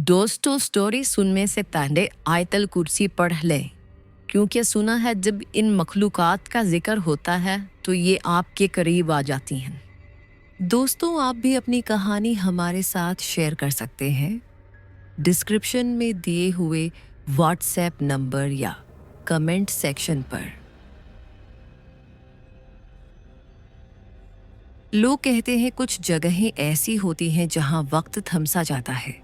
दोस्तों स्टोरी सुनने से पहले आयतल कुर्सी पढ़ लें, क्योंकि सुना है जब इन मखलूकात का जिक्र होता है तो ये आपके करीब आ जाती हैं। दोस्तों, आप भी अपनी कहानी हमारे साथ शेयर कर सकते हैं डिस्क्रिप्शन में दिए हुए व्हाट्सएप नंबर या कमेंट सेक्शन पर। लोग कहते हैं कुछ जगहें ऐसी होती हैं जहां वक्त थमसा जाता है,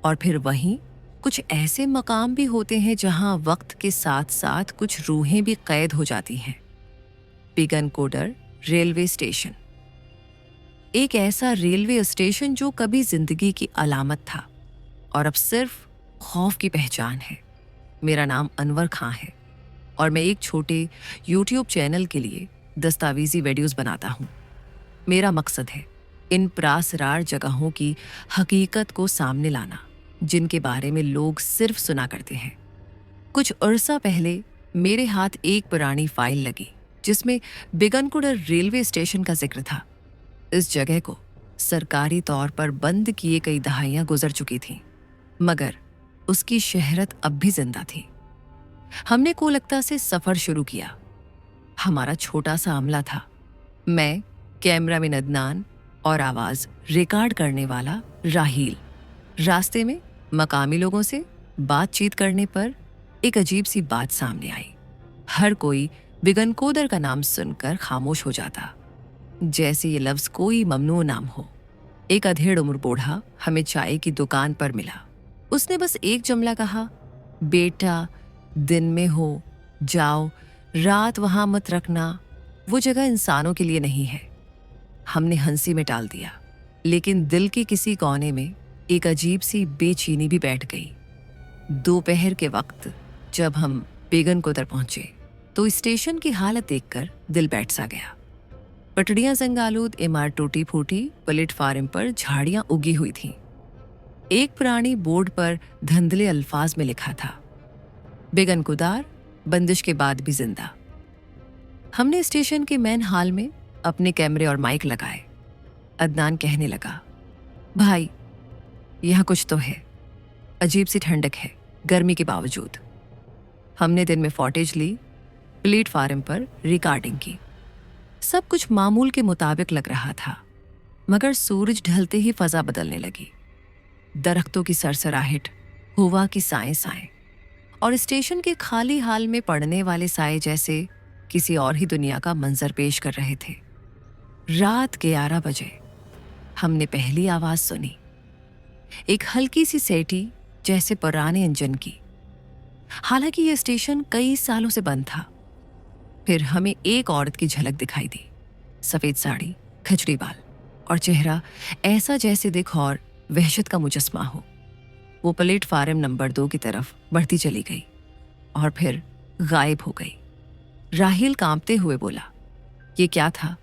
और फिर वहीं कुछ ऐसे मकाम भी होते हैं जहां वक्त के साथ साथ कुछ रूहें भी कैद हो जाती हैं। बिगनकोडर रेलवे स्टेशन एक ऐसा रेलवे स्टेशन जो कभी जिंदगी की अलामत था और अब सिर्फ खौफ की पहचान है। मेरा नाम अनवर खां है और मैं एक छोटे यूट्यूब चैनल के लिए दस्तावेजी वीडियोस बनाता हूँ। मेरा मकसद है इन प्रासरार जगहों की हकीकत को सामने लाना, जिनके बारे में लोग सिर्फ सुना करते हैं। कुछ अरसा पहले मेरे हाथ एक पुरानी फाइल लगी जिसमें बिगनकुडर रेलवे स्टेशन का जिक्र था। इस जगह को सरकारी तौर पर बंद किए कई दहाइयां गुजर चुकी थीं, मगर उसकी शहरत अब भी जिंदा थी। हमने कोलकाता से सफर शुरू किया। हमारा छोटा सा अमला था, मैं, कैमरामैन अदनान और आवाज रिकॉर्ड करने वाला राहील। रास्ते में मकामी लोगों से बातचीत करने पर एक अजीब सी बात सामने आई। हर कोई बिगनकोदर का नाम सुनकर खामोश हो जाता, जैसे ये लफ्ज कोई ममनू नाम हो। एक अधेड़ उम्र बूढ़ा हमें चाय की दुकान पर मिला। उसने बस एक जुमला कहा, बेटा दिन में हो जाओ, रात वहां मत रखना, वो जगह इंसानों के लिए नहीं है। हमने हंसी में टाल दिया, लेकिन दिल के किसी कोने में एक अजीब सी बेचैनी भी बैठ गई। दोपहर के वक्त जब हम बेगनकोदर पहुंचे तो स्टेशन की हालत देखकर दिल बैठ सा गया। पटड़ियां जंगालूद, इमारत टूटी फूटी, प्लेटफार्म पर झाड़ियां उगी हुई थीं। एक पुरानी बोर्ड पर धंधले अल्फाज में लिखा था, बेगनकुदार बंदिश के बाद भी जिंदा। हमने स्टेशन के मेन हॉल में अपने कैमरे और माइक लगाए। अदनान कहने लगा, भाई यहाँ कुछ तो है, अजीब सी ठंडक है गर्मी के बावजूद। हमने दिन में फुटेज ली, प्लेटफार्म पर रिकॉर्डिंग की। सब कुछ मामूल के मुताबिक लग रहा था, मगर सूरज ढलते ही फजा बदलने लगी। दरख्तों की सरसराहट, हवा की साएं साएं और स्टेशन के खाली हाल में पड़ने वाले साए जैसे किसी और ही दुनिया का मंजर पेश कर रहे थे। रात 11 बजे हमने पहली आवाज सुनी, एक हल्की सी सेठी जैसे पुराने इंजन की। हालांकि यह स्टेशन कई सालों से बंद था। फिर हमें एक औरत की झलक दिखाई दी। सफेद साड़ी, खचड़ी बाल और चेहरा ऐसा जैसे दिख और वहशत का मुजस्मा हो। वो प्लेटफार्म नंबर 2 की तरफ बढ़ती चली गई और फिर गायब हो गई। राहील कांपते हुए बोला, ये क्या था?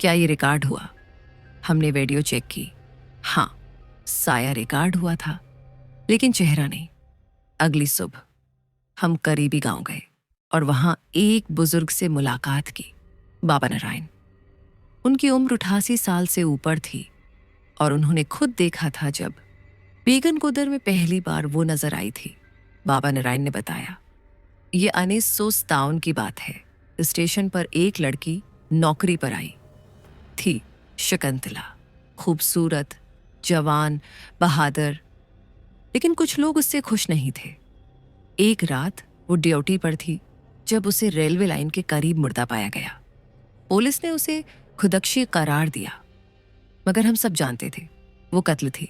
क्या ये रिकॉर्ड हुआ? हमने वीडियो चेक की। हाँ, साया रिकॉर्ड हुआ था, लेकिन चेहरा नहीं। अगली सुबह हम करीबी गांव गए और वहां एक बुजुर्ग से मुलाकात की, बाबा नारायण। उनकी उम्र 88 साल से ऊपर थी और उन्होंने खुद देखा था जब बेगनकोदर में पहली बार वो नजर आई थी। बाबा नारायण ने बताया, ये 1957 की बात है। स्टेशन पर एक लड़की नौकरी पर आई थी, शकुंतला, खूबसूरत, जवान, बहादुर, लेकिन कुछ लोग उससे खुश नहीं थे। एक रात वो ड्यूटी पर थी जब उसे रेलवे लाइन के करीब मुर्दा पाया गया। पुलिस ने उसे खुदकुशी करार दिया, मगर हम सब जानते थे वो कत्ल थी।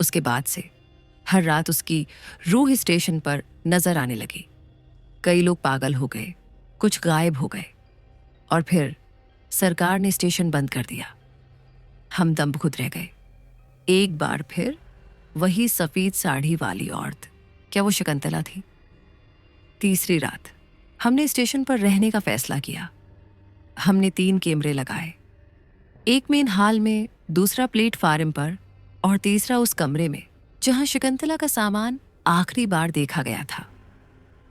उसके बाद से हर रात उसकी रूह स्टेशन पर नजर आने लगी। कई लोग पागल हो गए, कुछ गायब हो गए और फिर सरकार ने स्टेशन बंद कर दिया। हम दम खुद रह गए। एक बार फिर वही सफेद साड़ी वाली औरत, क्या वो शकुंतला थी? तीसरी रात हमने स्टेशन पर रहने का फैसला किया। हमने 3 कैमरे लगाए, एक मेन हॉल में, दूसरा प्लेटफार्म पर और तीसरा उस कमरे में जहां शकुंतला का सामान आखिरी बार देखा गया था।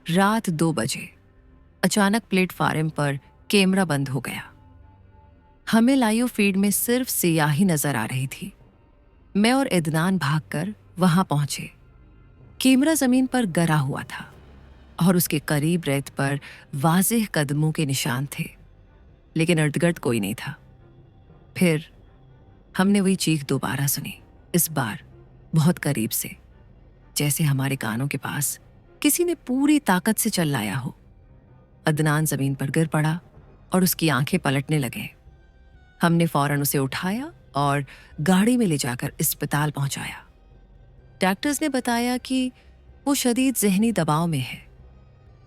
रात 2 बजे अचानक प्लेटफार्म पर कैमरा बंद हो गया। हमें लाइव फीड में सिर्फ सियाही नजर आ रही थी। मैं और इदनान भागकर वहां पहुंचे। कैमरा जमीन पर गिरा हुआ था और उसके करीब रेत पर वाज़ेह कदमों के निशान थे, लेकिन इर्द-गिर्द कोई नहीं था। फिर हमने वही चीख दोबारा सुनी, इस बार बहुत करीब से, जैसे हमारे कानों के पास किसी ने पूरी ताकत से चिल्लाया हो। अदनान जमीन पर गिर पड़ा और उसकी आंखें पलटने लगे। हमने फौरन उसे उठाया और गाड़ी में ले जाकर अस्पताल पहुंचाया। डॉक्टर्स ने बताया कि वो शदीद जहनी दबाव में है,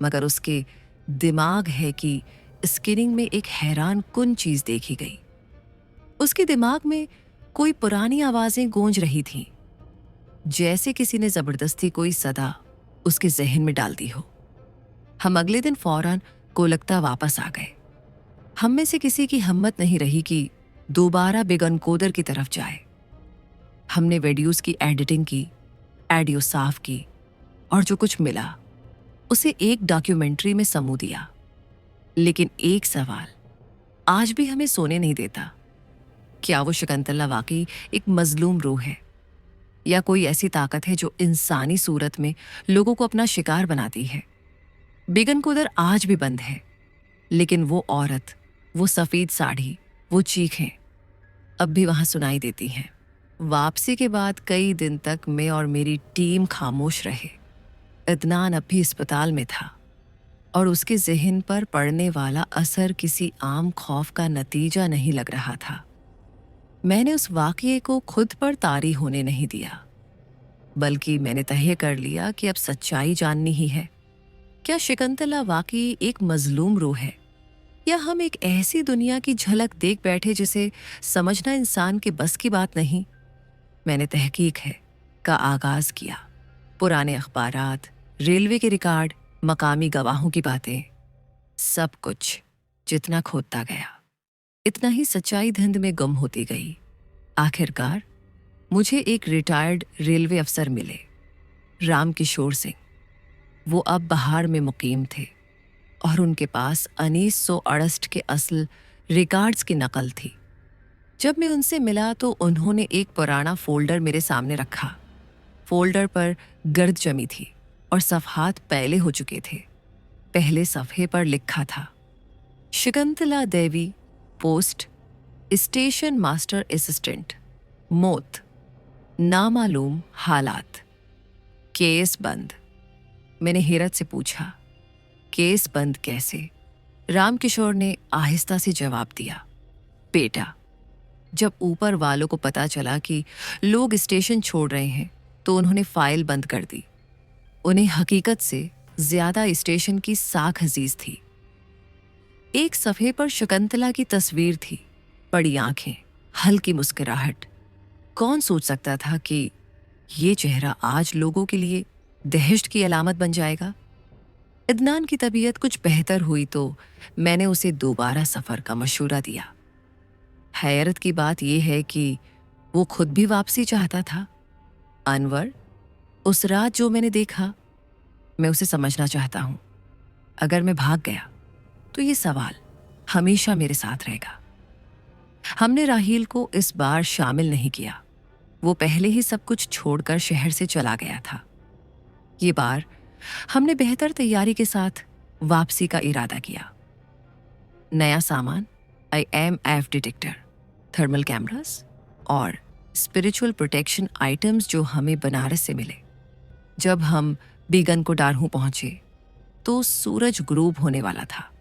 मगर उसके दिमाग है कि स्कैनिंग में एक हैरान कुन चीज देखी गई। उसके दिमाग में कोई पुरानी आवाजें गूंज रही थीं, जैसे किसी ने जबरदस्ती कोई सदा उसके जहन में डाल दी हो। हम अगले दिन फौरन कोलकाता वापस आ गए। हम में से किसी की हिम्मत नहीं रही कि दोबारा बिगनकोदर की तरफ जाए। हमने वीडियोस की एडिटिंग की, ऑडियो साफ की और जो कुछ मिला उसे एक डॉक्यूमेंट्री में समूह दिया। लेकिन एक सवाल आज भी हमें सोने नहीं देता। क्या वो शकुंतला वाकई एक मजलूम रूह है, या कोई ऐसी ताकत है जो इंसानी सूरत में लोगों को अपना शिकार बनाती है? बिगनकोदर आज भी बंद है, लेकिन वो औरत, वो सफेद साड़ी, वो चीखें अब भी वहां सुनाई देती हैं। वापसी के बाद कई दिन तक मैं और मेरी टीम खामोश रहे। अदनान अब भी अस्पताल में था और उसके जहन पर पड़ने वाला असर किसी आम खौफ का नतीजा नहीं लग रहा था। मैंने उस वाकये को खुद पर तारी होने नहीं दिया, बल्कि मैंने तय कर लिया कि अब सच्चाई जाननी ही है। क्या शकुंतला वाकई एक मजलूम रूह है, या हम एक ऐसी दुनिया की झलक देख बैठे जिसे समझना इंसान के बस की बात नहीं? मैंने तहकीक का आगाज किया। पुराने अखबारात, रेलवे के रिकॉर्ड, मकामी गवाहों की बातें, सब कुछ जितना खोदता गया, इतना ही सच्चाई धुंध में गुम होती गई। आखिरकार मुझे एक रिटायर्ड रेलवे अफसर मिले, राम किशोर सिंह। वो अब बहार में मुकीम थे और उनके पास 1968 के असल रिकॉर्ड्स की नकल थी। जब मैं उनसे मिला तो उन्होंने एक पुराना फोल्डर मेरे सामने रखा। फोल्डर पर गर्द जमी थी और सफ़हात पहले हो चुके थे। पहले सफ़े पर लिखा था, Shakuntala Devi, post station master assistant, मौत, नामालूम हालात, केस बंद। मैंने हैरत से पूछा, केस बंद कैसे? रामकिशोर ने आहिस्ता से जवाब दिया, बेटा, जब ऊपर वालों को पता चला कि लोग स्टेशन छोड़ रहे हैं तो उन्होंने फाइल बंद कर दी। उन्हें हकीकत से ज्यादा स्टेशन की साख अजीज थी। एक सफ़े पर शकुंतला की तस्वीर थी, बड़ी आंखें, हल्की मुस्कुराहट। कौन सोच सकता था कि ये चेहरा आज लोगों के लिए दहशत की अलामत बन जाएगा? अदनान की तबीयत कुछ बेहतर हुई तो मैंने उसे दोबारा सफ़र का मशवरा दिया। हैरत की बात यह है कि वो खुद भी वापसी चाहता था। अनवर, उस रात जो मैंने देखा, मैं उसे समझना चाहता हूं। अगर मैं भाग गया तो ये सवाल हमेशा मेरे साथ रहेगा। हमने राहील को इस बार शामिल नहीं किया। वो पहले ही सब कुछ छोड़कर शहर से चला गया था। ये बार हमने बेहतर तैयारी के साथ वापसी का इरादा किया। नया सामान, IMF डिटेक्टर, थर्मल कैमरास और स्पिरिचुअल प्रोटेक्शन आइटम्स जो हमें बनारस से मिले। जब हम बीगन को डारहू पहुंचे तो सूरज ग्रूब होने वाला था।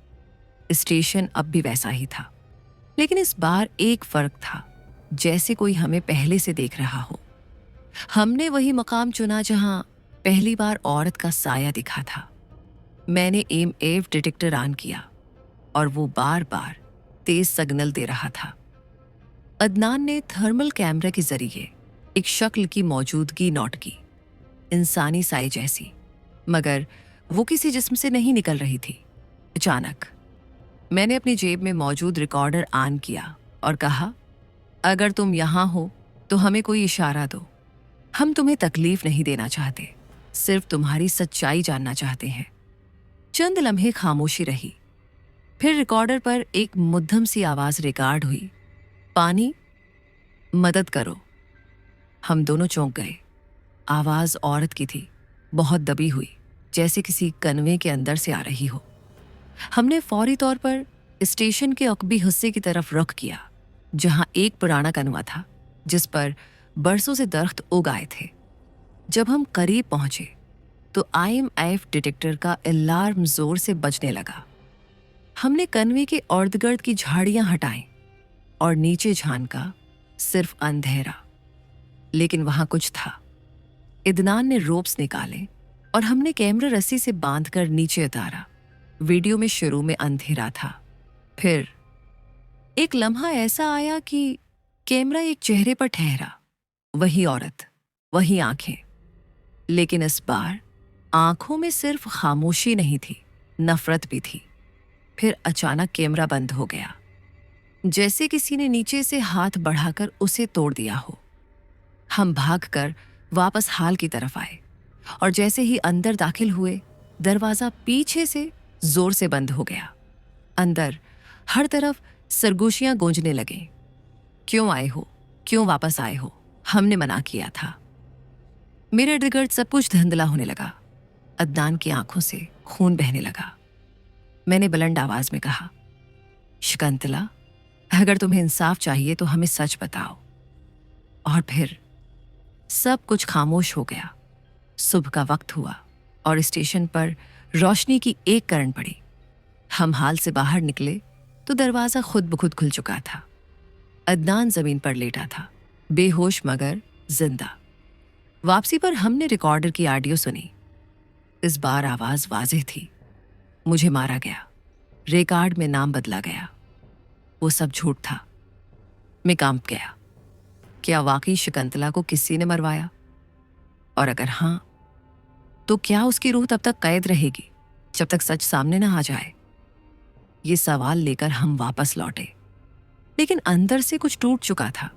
स्टेशन अब भी वैसा ही था, लेकिन इस बार एक फर्क था, जैसे कोई हमें पहले से देख रहा हो। हमने वही मकाम चुना जहां पहली बार औरत का साया दिखा था। मैंने IMF डिटेक्टर ऑन किया और वो बार बार तेज सिग्नल दे रहा था। अदनान ने थर्मल कैमरा के जरिए एक शक्ल की मौजूदगी नोट की, इंसानी साई जैसी, मगर वो किसी जिस्म से नहीं निकल रही थी। अचानक मैंने अपनी जेब में मौजूद रिकॉर्डर ऑन किया और कहा, अगर तुम यहां हो तो हमें कोई इशारा दो। हम तुम्हें तकलीफ नहीं देना चाहते, सिर्फ तुम्हारी सच्चाई जानना चाहते हैं। चंद लम्हे खामोशी रही, फिर रिकॉर्डर पर एक मुद्दम सी आवाज रिकॉर्ड हुई, पानी, मदद करो। हम दोनों चौंक गए। आवाज औरत की थी, बहुत दबी हुई, जैसे किसी कन्वे के अंदर से आ रही हो। हमने फौरी तौर पर स्टेशन के अकबी हिस्से की तरफ रुख किया, जहां एक पुराना कनवा था जिस पर बरसों से दरख्त उग आए थे। जब हम करीब पहुंचे तो IMF डिटेक्टर का अलार्म जोर से बजने लगा। हमने कन्वे के इर्द-गिर्द की झाड़ियां हटाई और नीचे झांका, सिर्फ अंधेरा। लेकिन वहां कुछ था। इदनान ने रोप्स निकाले और हमने कैमरा रस्सी से बांधकर नीचे उतारा। वीडियो में शुरू में अंधेरा था, फिर एक लम्हा ऐसा आया कि कैमरा एक चेहरे पर ठहरा। वही औरत, वही आंखें, लेकिन इस बार आंखों में सिर्फ खामोशी नहीं थी, नफरत भी थी। फिर अचानक कैमरा बंद हो गया, जैसे किसी ने नीचे से हाथ बढ़ाकर उसे तोड़ दिया हो। हम भागकर वापस हाल की तरफ आए और जैसे ही अंदर दाखिल हुए, दरवाजा पीछे से जोर से बंद हो गया। अंदर हर तरफ सरगोशियां गूंजने लगे। क्यों आए हो, क्यों वापस आए हो, हमने मना किया था। मेरे इर्द गिर्द सब कुछ धुंधला होने लगा। अदनान की आंखों से खून बहने लगा। मैंने बुलंद आवाज में कहा, शकुंतला, अगर तुम्हें इंसाफ चाहिए तो हमें सच बताओ। और फिर सब कुछ खामोश हो गया। सुबह का वक्त हुआ और स्टेशन पर रोशनी की एक किरण पड़ी। हम हाल से बाहर निकले तो दरवाजा खुद ब खुद खुल चुका था। अदनान जमीन पर लेटा था, बेहोश मगर जिंदा। वापसी पर हमने रिकॉर्डर की ऑडियो सुनी। इस बार आवाज वाज़ेह थी, मुझे मारा गया, रिकॉर्ड में नाम बदला गया। वो सब झूठ था। मैं कांप गया। क्या वाकई शकुंतला को किसी ने मरवाया? और अगर हां, तो क्या उसकी रूह तब तक कैद रहेगी जब तक सच सामने ना आ जाए? ये सवाल लेकर हम वापस लौटे, लेकिन अंदर से कुछ टूट चुका था।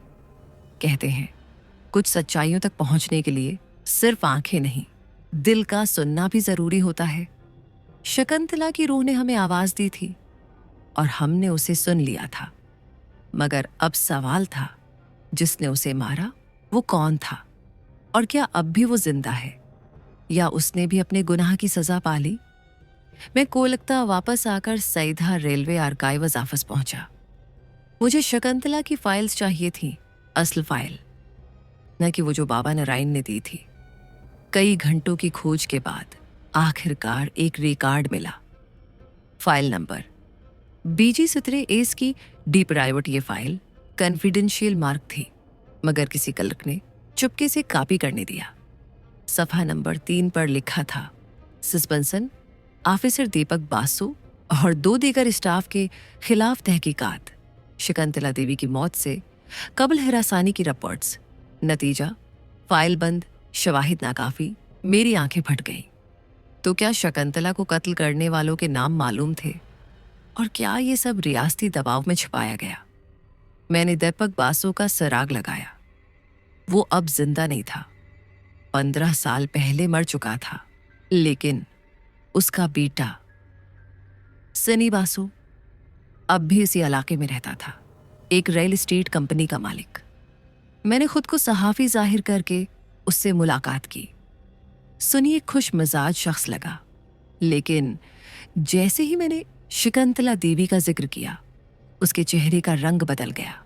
कहते हैं, कुछ सच्चाइयों तक पहुंचने के लिए सिर्फ आंखें नहीं, दिल का सुनना भी जरूरी होता है। शकुंतला की रूह ने हमें आवाज दी थी और हमने उसे सुन लिया था, मगर अब सवाल था, जिसने उसे मारा वो कौन था? और क्या अब भी वो जिंदा है, या उसने भी अपने गुनाह की सजा पा ली? मैं कोलकाता वापस आकर सईदा रेलवे आर्काइव्स ऑफिस पहुंचा। मुझे शकुंतला की फाइल्स चाहिए थी, असल फाइल, न कि वो जो बाबा नारायण ने दी थी। कई घंटों की खोज के बाद आखिरकार एक रिकॉर्ड मिला। फाइल नंबर BG सतरे एस की डी प्राइवेट। ये फाइल कॉन्फिडेंशियल मार्क थी, मगर किसी क्लर्क ने चुपके से कॉपी करने दिया। सफा नंबर 3 पर लिखा था, सस्पेंशन ऑफिसर दीपक बासु और 2 दीगर स्टाफ के खिलाफ तहकीकात। शकुंतला देवी की मौत से कबल हिरासानी की रिपोर्ट्स। नतीजा, फाइल बंद, शवाहिद नाकाफी। मेरी आंखें फट गईं। तो क्या शकुंतला को कत्ल करने वालों के नाम मालूम थे? और क्या ये सब रियासती दबाव में छिपाया गया? मैंने दीपक बासु का सराग लगाया। वो अब जिंदा नहीं था, 15 साल पहले मर चुका था। लेकिन उसका बेटा सनी बासु अब भी इसी इलाके में रहता था, एक रियल एस्टेट कंपनी का मालिक। मैंने खुद को सहाफी जाहिर करके उससे मुलाकात की। सुनी एक खुश मिजाज शख्स लगा, लेकिन जैसे ही मैंने शकुंतला देवी का जिक्र किया, उसके चेहरे का रंग बदल गया।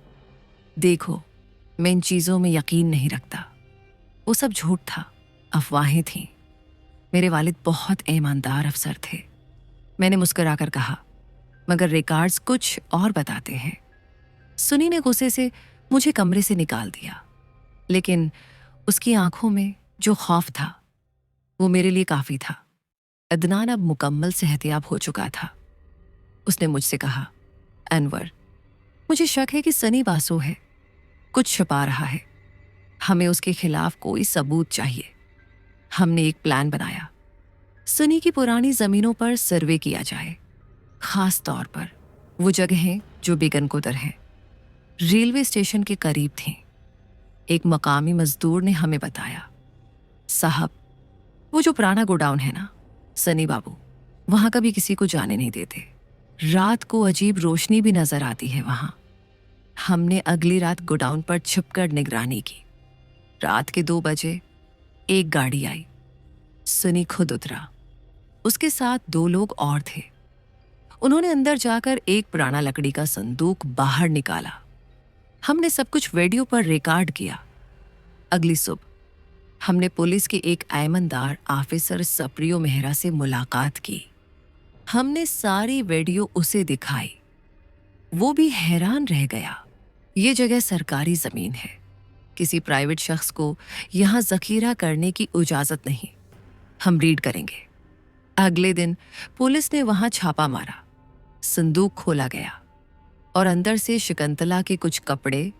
देखो, मैं इन चीजों में यकीन नहीं रखता। वो सब झूठ था, अफवाहें थीं। मेरे वालिद बहुत ईमानदार अफसर थे। मैंने मुस्कुराकर कहा, मगर रिकॉर्ड्स कुछ और बताते हैं। सुनी ने गुस्से से मुझे कमरे से निकाल दिया, लेकिन उसकी आंखों में जो खौफ था वो मेरे लिए काफी था। अदनान अब मुकम्मल सेहतियाब हो चुका था। उसने मुझसे कहा, अनवर, मुझे शक है कि सनी बासु है, कुछ छिपा रहा है। हमें उसके खिलाफ कोई सबूत चाहिए। हमने एक प्लान बनाया। सनी की पुरानी जमीनों पर सर्वे किया जाए, खास तौर पर वो जगहें जो बेगनकोदर हैं, रेलवे स्टेशन के करीब थीं। एक मकामी मजदूर ने हमें बताया, साहब, वो जो पुराना गोडाउन है ना, सनी बाबू वहां कभी किसी को जाने नहीं देते। रात को अजीब रोशनी भी नजर आती है वहां। हमने अगली रात गोडाउन पर छुपकर निगरानी की। रात के 2 बजे एक गाड़ी आई। सुनी खुद उतरा। उसके साथ 2 लोग और थे। उन्होंने अंदर जाकर एक पुराना लकड़ी का संदूक बाहर निकाला। हमने सब कुछ वीडियो पर रिकॉर्ड किया। अगली सुबह हमने पुलिस के एक ईमानदार ऑफिसर सप्रियो मेहरा से मुलाकात की। हमने सारी वीडियो उसे दिखाई। वो भी हैरान रह गया। ये जगह सरकारी जमीन है। किसी प्राइवेट शख्स को यहां जखीरा करने की इजाजत नहीं। हम रीड करेंगे। अगले दिन पुलिस ने वहां छापा मारा। संदूक खोला गया और अंदर से शकुंतला के कुछ कपड़े,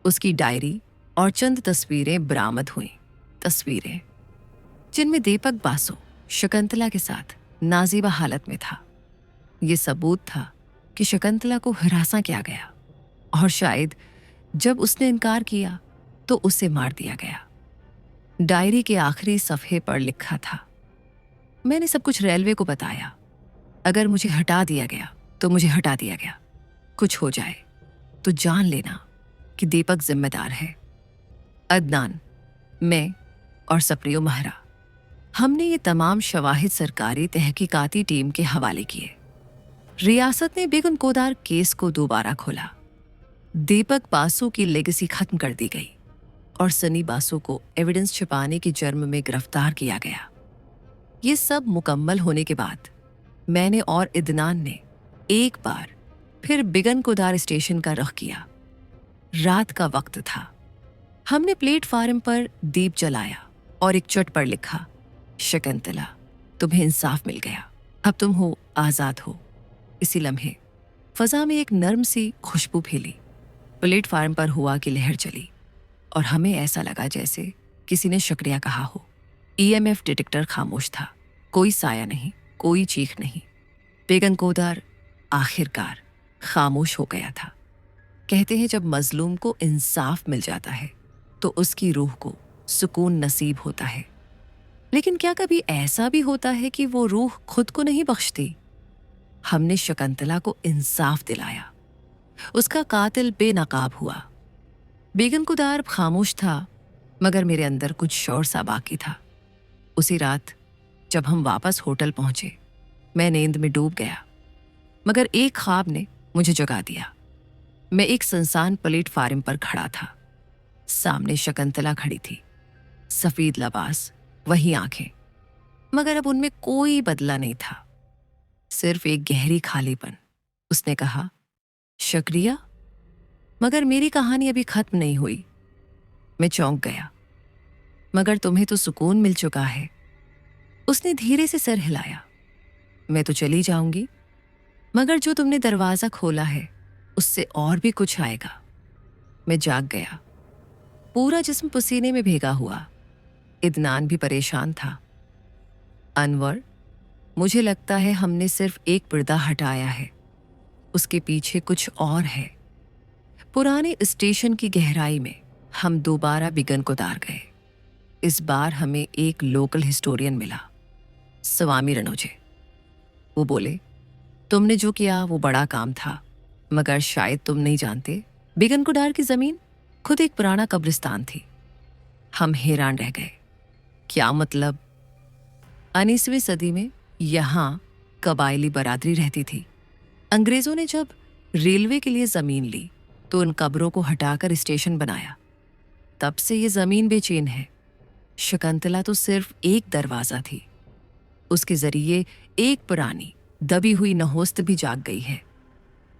उसकी डायरी और चंद तस्वीरें बरामद हुईं। तस्वीरें जिनमें दीपक बासु शकुंतला के साथ नाज़िबा हालत में था। ये सबूत था कि शकुंतला को हरासा किया गया और शायद जब उसने इनकार किया तो उसे मार दिया गया। डायरी के आखिरी सफ़े पर लिखा था, मैंने सब कुछ रेलवे को बताया। अगर मुझे हटा दिया गया तो मुझे हटा दिया गया। कुछ हो जाए तो जान लेना कि दीपक जिम्मेदार है। अदनान, मैं और सप्रियो मेहरा, हमने ये तमाम शवाहिद सरकारी तहकीकाती टीम के हवाले किए। रियासत ने बेगम कोदार केस को दोबारा खोला। दीपक बासु की लेगेसी खत्म कर दी गई और सनी बासु को एविडेंस छिपाने के जुर्म में गिरफ्तार किया गया। ये सब मुकम्मल होने के बाद मैंने और इदनान ने एक बार फिर बिगन कोदार स्टेशन का रुख किया। रात का वक्त था। हमने प्लेटफार्म पर दीप जलाया और एक चट पर लिखा, शकुंतला, तुम्हें इंसाफ मिल गया। अब तुम हो आज़ाद हो। इसी लम्हे फजा में एक नर्म सी खुशबू फैली। प्लेटफार्म पर हुआ की लहर चली और हमें ऐसा लगा जैसे किसी ने शुक्रिया कहा हो। EMF डिटेक्टर खामोश था। कोई साया नहीं, कोई चीख नहीं। बेगम कोदार आखिरकार खामोश हो गया था। कहते हैं जब मजलूम को इंसाफ मिल जाता है तो उसकी रूह को सुकून नसीब होता है। लेकिन क्या कभी ऐसा भी होता है कि वो रूह खुद को नहीं बख्शती? हमने शकुंतला को इंसाफ दिलाया। उसका कातिल बेनकाब हुआ। बेगम कोदार खामोश था, मगर मेरे अंदर कुछ शौर सा बाकी था। उसी रात जब हम वापस होटल पहुंचे, मैं नींद में डूब गया, मगर एक ख्वाब ने मुझे जगा दिया। मैं एक सुनसान प्लेटफार्म पर खड़ा था। सामने शकुंतला खड़ी थी। सफेद लिबास, वही आंखें, मगर अब उनमें कोई बदला नहीं था, सिर्फ एक गहरी खालीपन। उसने कहा, शुक्रिया। मगर मेरी कहानी अभी खत्म नहीं हुई। मैं चौंक गया। मगर तुम्हें तो सुकून मिल चुका है। उसने धीरे से सर हिलाया। मैं तो चली जाऊंगी, मगर जो तुमने दरवाजा खोला है उससे और भी कुछ आएगा। मैं जाग गया, पूरा जिस्म पसीने में भीगा हुआ। इदनान भी परेशान था। अनवर, मुझे लगता है हमने सिर्फ एक पर्दा हटाया है, उसके पीछे कुछ और है। पुराने स्टेशन की गहराई में हम दोबारा बिगन कोदार गए। इस बार हमें एक लोकल हिस्टोरियन मिला, स्वामी रनोजे। वो बोले, तुमने जो किया वो बड़ा काम था, मगर शायद तुम नहीं जानते, बिगन कोदार की जमीन खुद एक पुराना कब्रिस्तान थी। हम हैरान रह गए। क्या मतलब? 19वीं सदी में यहाँ कबायली बरादरी रहती थी। अंग्रेजों ने जब रेलवे के लिए जमीन ली तो उन कब्रों को हटाकर स्टेशन बनाया। तब से ये जमीन बेचैन है। शकुंतला तो सिर्फ एक दरवाजा थी, उसके जरिए एक पुरानी दबी हुई नहोस्त भी जाग गई है।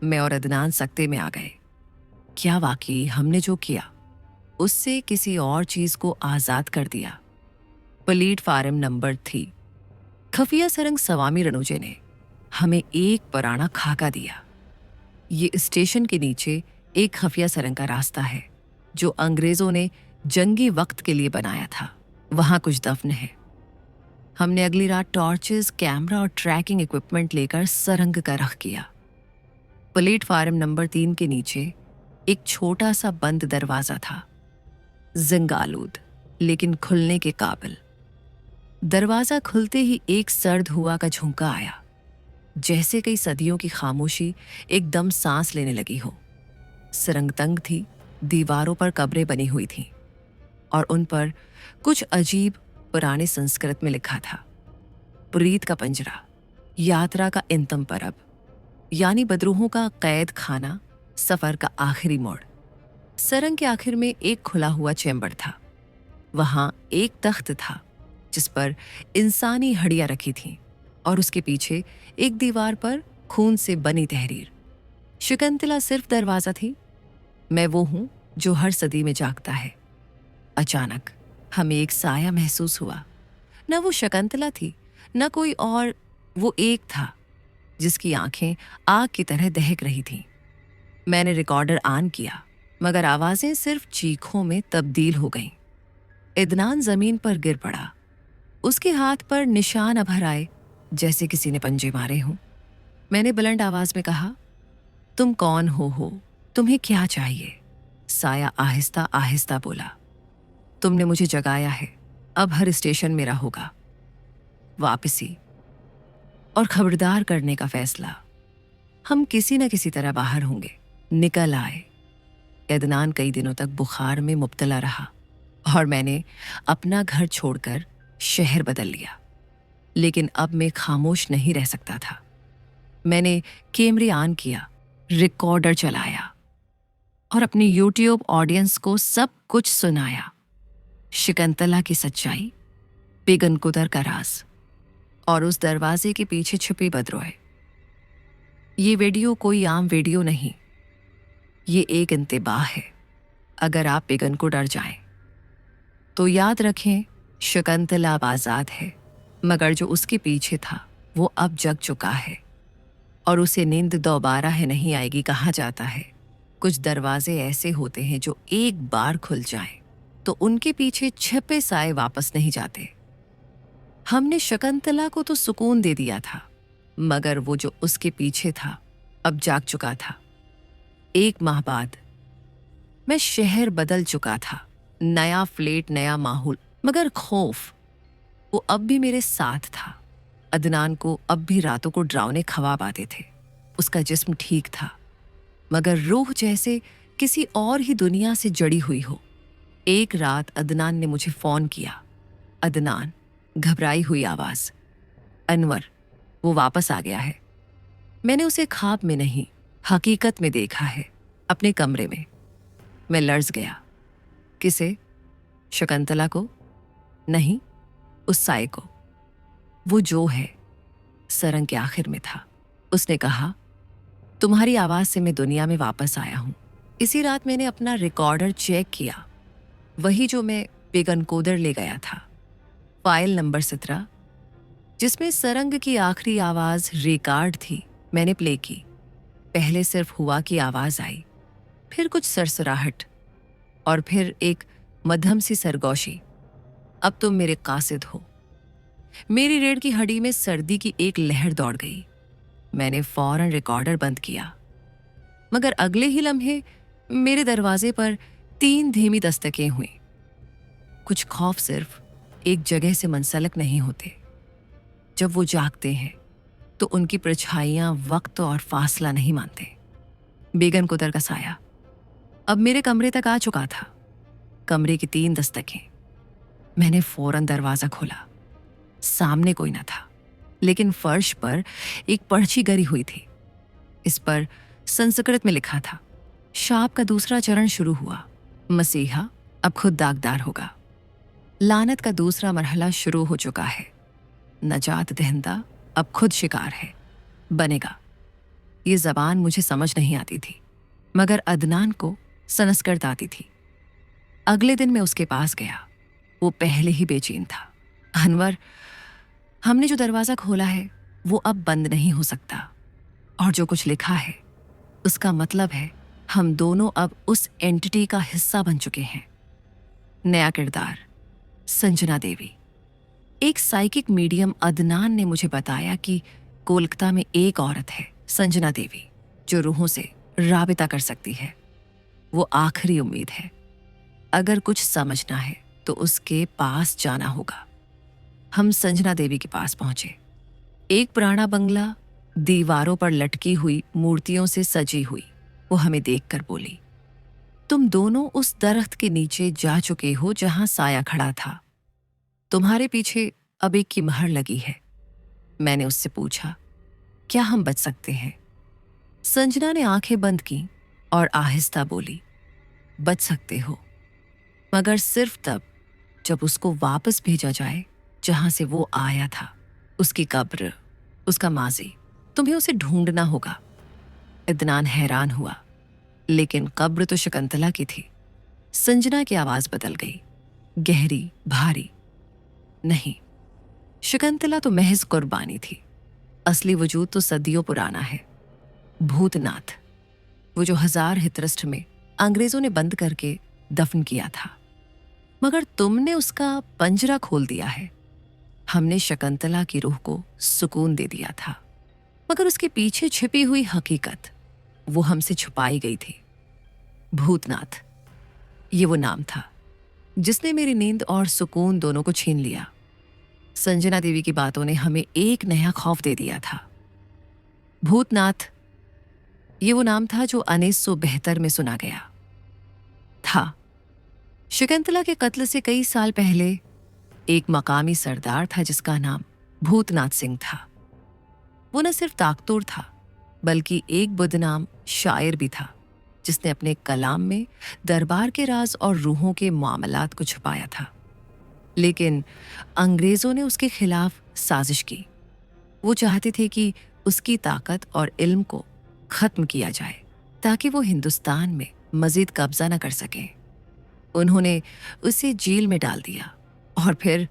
मैं और अदनान सकते में आ गए। क्या वाकई हमने जो किया उससे किसी और चीज को आजाद कर दिया? Platform number 3। खुफिया सरंग स्वामी रनोजे ने हमें एक पुराना खाका दिया। ये स्टेशन के नीचे एक खुफिया सरंग का रास्ता है जो अंग्रेजों ने जंगी वक्त के लिए बनाया था। वहां कुछ दफन है। हमने अगली रात टॉर्चेस, कैमरा और ट्रैकिंग इक्विपमेंट लेकर सरंग का रुख किया। प्लेटफार्म नंबर 3 के नीचे एक छोटा सा बंद दरवाजा था, जिंगालूद लेकिन खुलने के काबिल। दरवाजा खुलते ही एक सर्द हवा का झोंका आया, जैसे कई सदियों की खामोशी एकदम सांस लेने लगी हो। सुरंग तंग थी, दीवारों पर कब्रें बनी हुई थीं और उन पर कुछ अजीब पुराने संस्कृत में लिखा था, प्रीत का पिंजरा, यात्रा का अंतिम परब, यानी बदरूहों का कैद खाना, सफर का आखिरी मोड़। सरंग के आखिर में एक खुला हुआ चैम्बर था। वहां एक तख्त था जिस पर इंसानी हड्डियां रखी थीं और उसके पीछे एक दीवार पर खून से बनी तहरीर। शकुंतला सिर्फ दरवाजा थी। मैं वो हूं जो हर सदी में जागता है। अचानक हमें एक साया महसूस हुआ। न वो शकुंतला थी, न कोई और, वो एक था जिसकी आंखें आग की तरह दहक रही थीं। मैंने रिकॉर्डर ऑन किया, मगर आवाजें सिर्फ चीखों में तब्दील हो गईं। इदनान जमीन पर गिर पड़ा। उसके हाथ पर निशान अभर आए, जैसे किसी ने पंजे मारे हों। मैंने बुलंद आवाज में कहा, तुम कौन हो? तुम्हें क्या चाहिए? साया आहिस्ता आहिस्ता बोला, तुमने मुझे जगाया है, अब हर स्टेशन मेरा होगा। वापसी और खबरदार करने का फैसला। हम किसी न किसी तरह बाहर होंगे। निकल आए। इदनान कई दिनों तक बुखार में मुब्तला रहा और मैंने अपना घर छोड़कर शहर बदल लिया। लेकिन अब मैं खामोश नहीं रह सकता था। मैंने कैमरा ऑन किया, रिकॉर्डर चलाया और अपनी यूट्यूब ऑडियंस को सब कुछ सुनाया। शकुंतला की सच्चाई, बेगन कुदर का राज और उस दरवाजे के पीछे छुपी बदरोए। ये वीडियो कोई आम वीडियो नहीं, ये एक इंतबाह है। अगर आप बेगन को डर जाएं, तो याद रखें, शकुंतला अब आजाद है, मगर जो उसके पीछे था वो अब जग चुका है और उसे नींद दोबारा है नहीं आएगी। कहा जाता है कुछ दरवाजे ऐसे होते हैं जो एक बार खुल जाएं तो उनके पीछे छिपे साए वापस नहीं जाते। हमने शकुंतला को तो सुकून दे दिया था, मगर वो जो उसके पीछे था अब जाग चुका था। 1 माह बाद मैं शहर बदल चुका था, नया फ्लैट, नया माहौल, मगर खौफ वो अब भी मेरे साथ था। अदनान को अब भी रातों को डरावने ख्वाब आते थे। उसका जिस्म ठीक था, मगर रूह जैसे किसी और ही दुनिया से जड़ी हुई हो। एक रात अदनान ने मुझे फोन किया। अदनान, घबराई हुई आवाज, अनवर, वो वापस आ गया है। मैंने उसे ख्वाब में नहीं, हकीकत में देखा है, अपने कमरे में। मैं लर्ज गया। किसे? शकुंतला को? नहीं, उस साए को। वो जो है, सरंग के आखिर में था। उसने कहा, तुम्हारी आवाज से मैं दुनिया में वापस आया हूं। इसी रात मैंने अपना रिकॉर्डर चेक किया, वही जो मैं बेगन कोदर ले गया था। फाइल नंबर 17, जिसमें सरंग की आखिरी आवाज रिकॉर्ड थी, मैंने प्ले की। पहले सिर्फ हुआ की आवाज आई, फिर कुछ सरसराहट और फिर एक मध्यम सी सरगोशी। अब तुम मेरे कासिद हो। मेरी रीढ़ की हड्डी में सर्दी की एक लहर दौड़ गई। मैंने फौरन रिकॉर्डर बंद किया, मगर अगले ही लम्हे मेरे दरवाजे पर 3 धीमी दस्तकें हुई। कुछ खौफ सिर्फ एक जगह से मुंसलिक नहीं होते। जब वो जागते हैं तो उनकी परछाइयां वक्त और फासला नहीं मानते। बेगन कुदर का साया अब मेरे कमरे तक आ चुका था। कमरे की 3 दस्तकें। मैंने फौरन दरवाजा खोला। सामने कोई न था, लेकिन फर्श पर एक पर्ची गरी हुई थी। इस पर संस्कृत में लिखा था, शाप का दूसरा चरण शुरू हुआ। मसीहा अब खुद दागदार होगा। लानत का दूसरा मरहला शुरू हो चुका है। नजात दहिंदा अब खुद शिकार है, बनेगा। ये जबान मुझे समझ नहीं आती थी, मगर अदनान को संस्कृत आती थी। अगले दिन मैं उसके पास गया। वो पहले ही बेचैन था। अनवर, हमने जो दरवाजा खोला है वो अब बंद नहीं हो सकता, और जो कुछ लिखा है उसका मतलब है हम दोनों अब उस एंटिटी का हिस्सा बन चुके हैं। नया किरदार, संजना देवी। एक साइकिक मीडियम अदनान ने मुझे बताया कि कोलकाता में एक औरत है, संजना देवी, जो रूहों से राबिता कर सकती है। वो आखिरी उम्मीद है। अगर कुछ समझना है तो उसके पास जाना होगा। हम संजना देवी के पास पहुंचे। एक पुराना बंगला, दीवारों पर लटकी हुई मूर्तियों से सजी हुई। वो हमें देखकर बोली, तुम दोनों उस दरख्त के नीचे जा चुके हो जहां साया खड़ा था। तुम्हारे पीछे अब एक की महर लगी है। मैंने उससे पूछा, क्या हम बच सकते हैं? संजना ने आंखें बंद की और आहिस्ता बोली, बच सकते हो, मगर सिर्फ तब जब उसको वापस भेजा जाए जहां से वो आया था। उसकी कब्र, उसका माजी, तुम्हें उसे ढूंढना होगा। इदनान हैरान हुआ, लेकिन कब्र तो शकुंतला की थी। संजना की आवाज बदल गई, गहरी, भारी। नहीं, शकुंतला तो महज कुर्बानी थी। असली वजूद तो सदियों पुराना है। भूतनाथ, वो जो 1000 हितरस्ट में अंग्रेजों ने बंद करके दफन किया था। मगर तुमने उसका पंजरा खोल दिया है। हमने शकुंतला की रूह को सुकून दे दिया था, मगर उसके पीछे छिपी हुई हकीकत, वो हमसे छुपाई गई थी। भूतनाथ, ये वो नाम था जिसने मेरी नींद और सुकून दोनों को छीन लिया। संजना देवी की बातों ने हमें एक नया खौफ दे दिया था। भूतनाथ, ये वो नाम था जो 1972 में सुना गया था। शकुंतला के कत्ल से कई साल पहले एक मकामी सरदार था जिसका नाम भूतनाथ सिंह था। वो न सिर्फ ताकतवर था, बल्कि एक बदनाम शायर भी था जिसने अपने कलाम में दरबार के राज और रूहों के मामलात को छुपाया था। लेकिन अंग्रेजों ने उसके खिलाफ साजिश की। वो चाहते थे कि उसकी ताकत और इल्म को खत्म किया जाए ताकि वो हिंदुस्तान में मजीद कब्जा न कर सके। उन्होंने उसे जेल में डाल दिया और फिर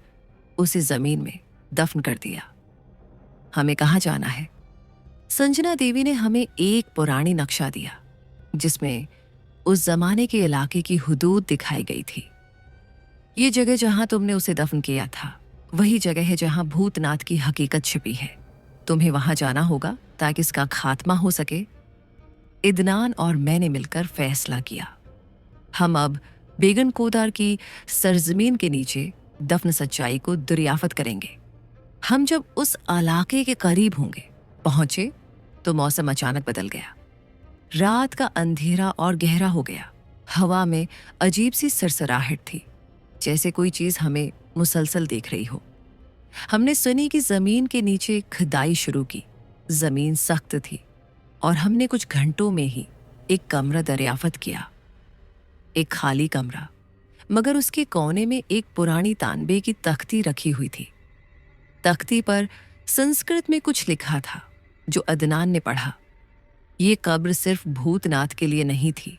उसे जमीन में दफन कर दिया। हमें कहाँ जाना है? संजना देवी ने हमें एक पुरानी नक्शा दिया जिसमें उस जमाने के इलाके की हुदूद दिखाई गई थी। ये जगह जहां तुमने उसे दफन किया था, वही जगह है जहां भूतनाथ की हकीकत छिपी है। तुम्हें वहां जाना होगा ताकि इसका खात्मा हो सके। इदनान और मैंने मिलकर फैसला किया, हम अब बेगन कोदार की सरजमीन के नीचे दफन सच्चाई को दरियाफत करेंगे। हम जब उस इलाके के करीब पहुंचे तो मौसम अचानक बदल गया। रात का अंधेरा और गहरा हो गया। हवा में अजीब सी सरसराहट थी, जैसे कोई चीज हमें मुसलसल देख रही हो। हमने सुनी कि जमीन के नीचे खुदाई शुरू की। जमीन सख्त थी और हमने कुछ घंटों में ही एक कमरा दरियाफत किया। एक खाली कमरा, मगर उसके कोने में एक पुरानी तांबे की तख्ती रखी हुई थी। तख्ती पर संस्कृत में कुछ लिखा था जो अदनान ने पढ़ा। ये कब्र सिर्फ भूतनाथ के लिए नहीं थी,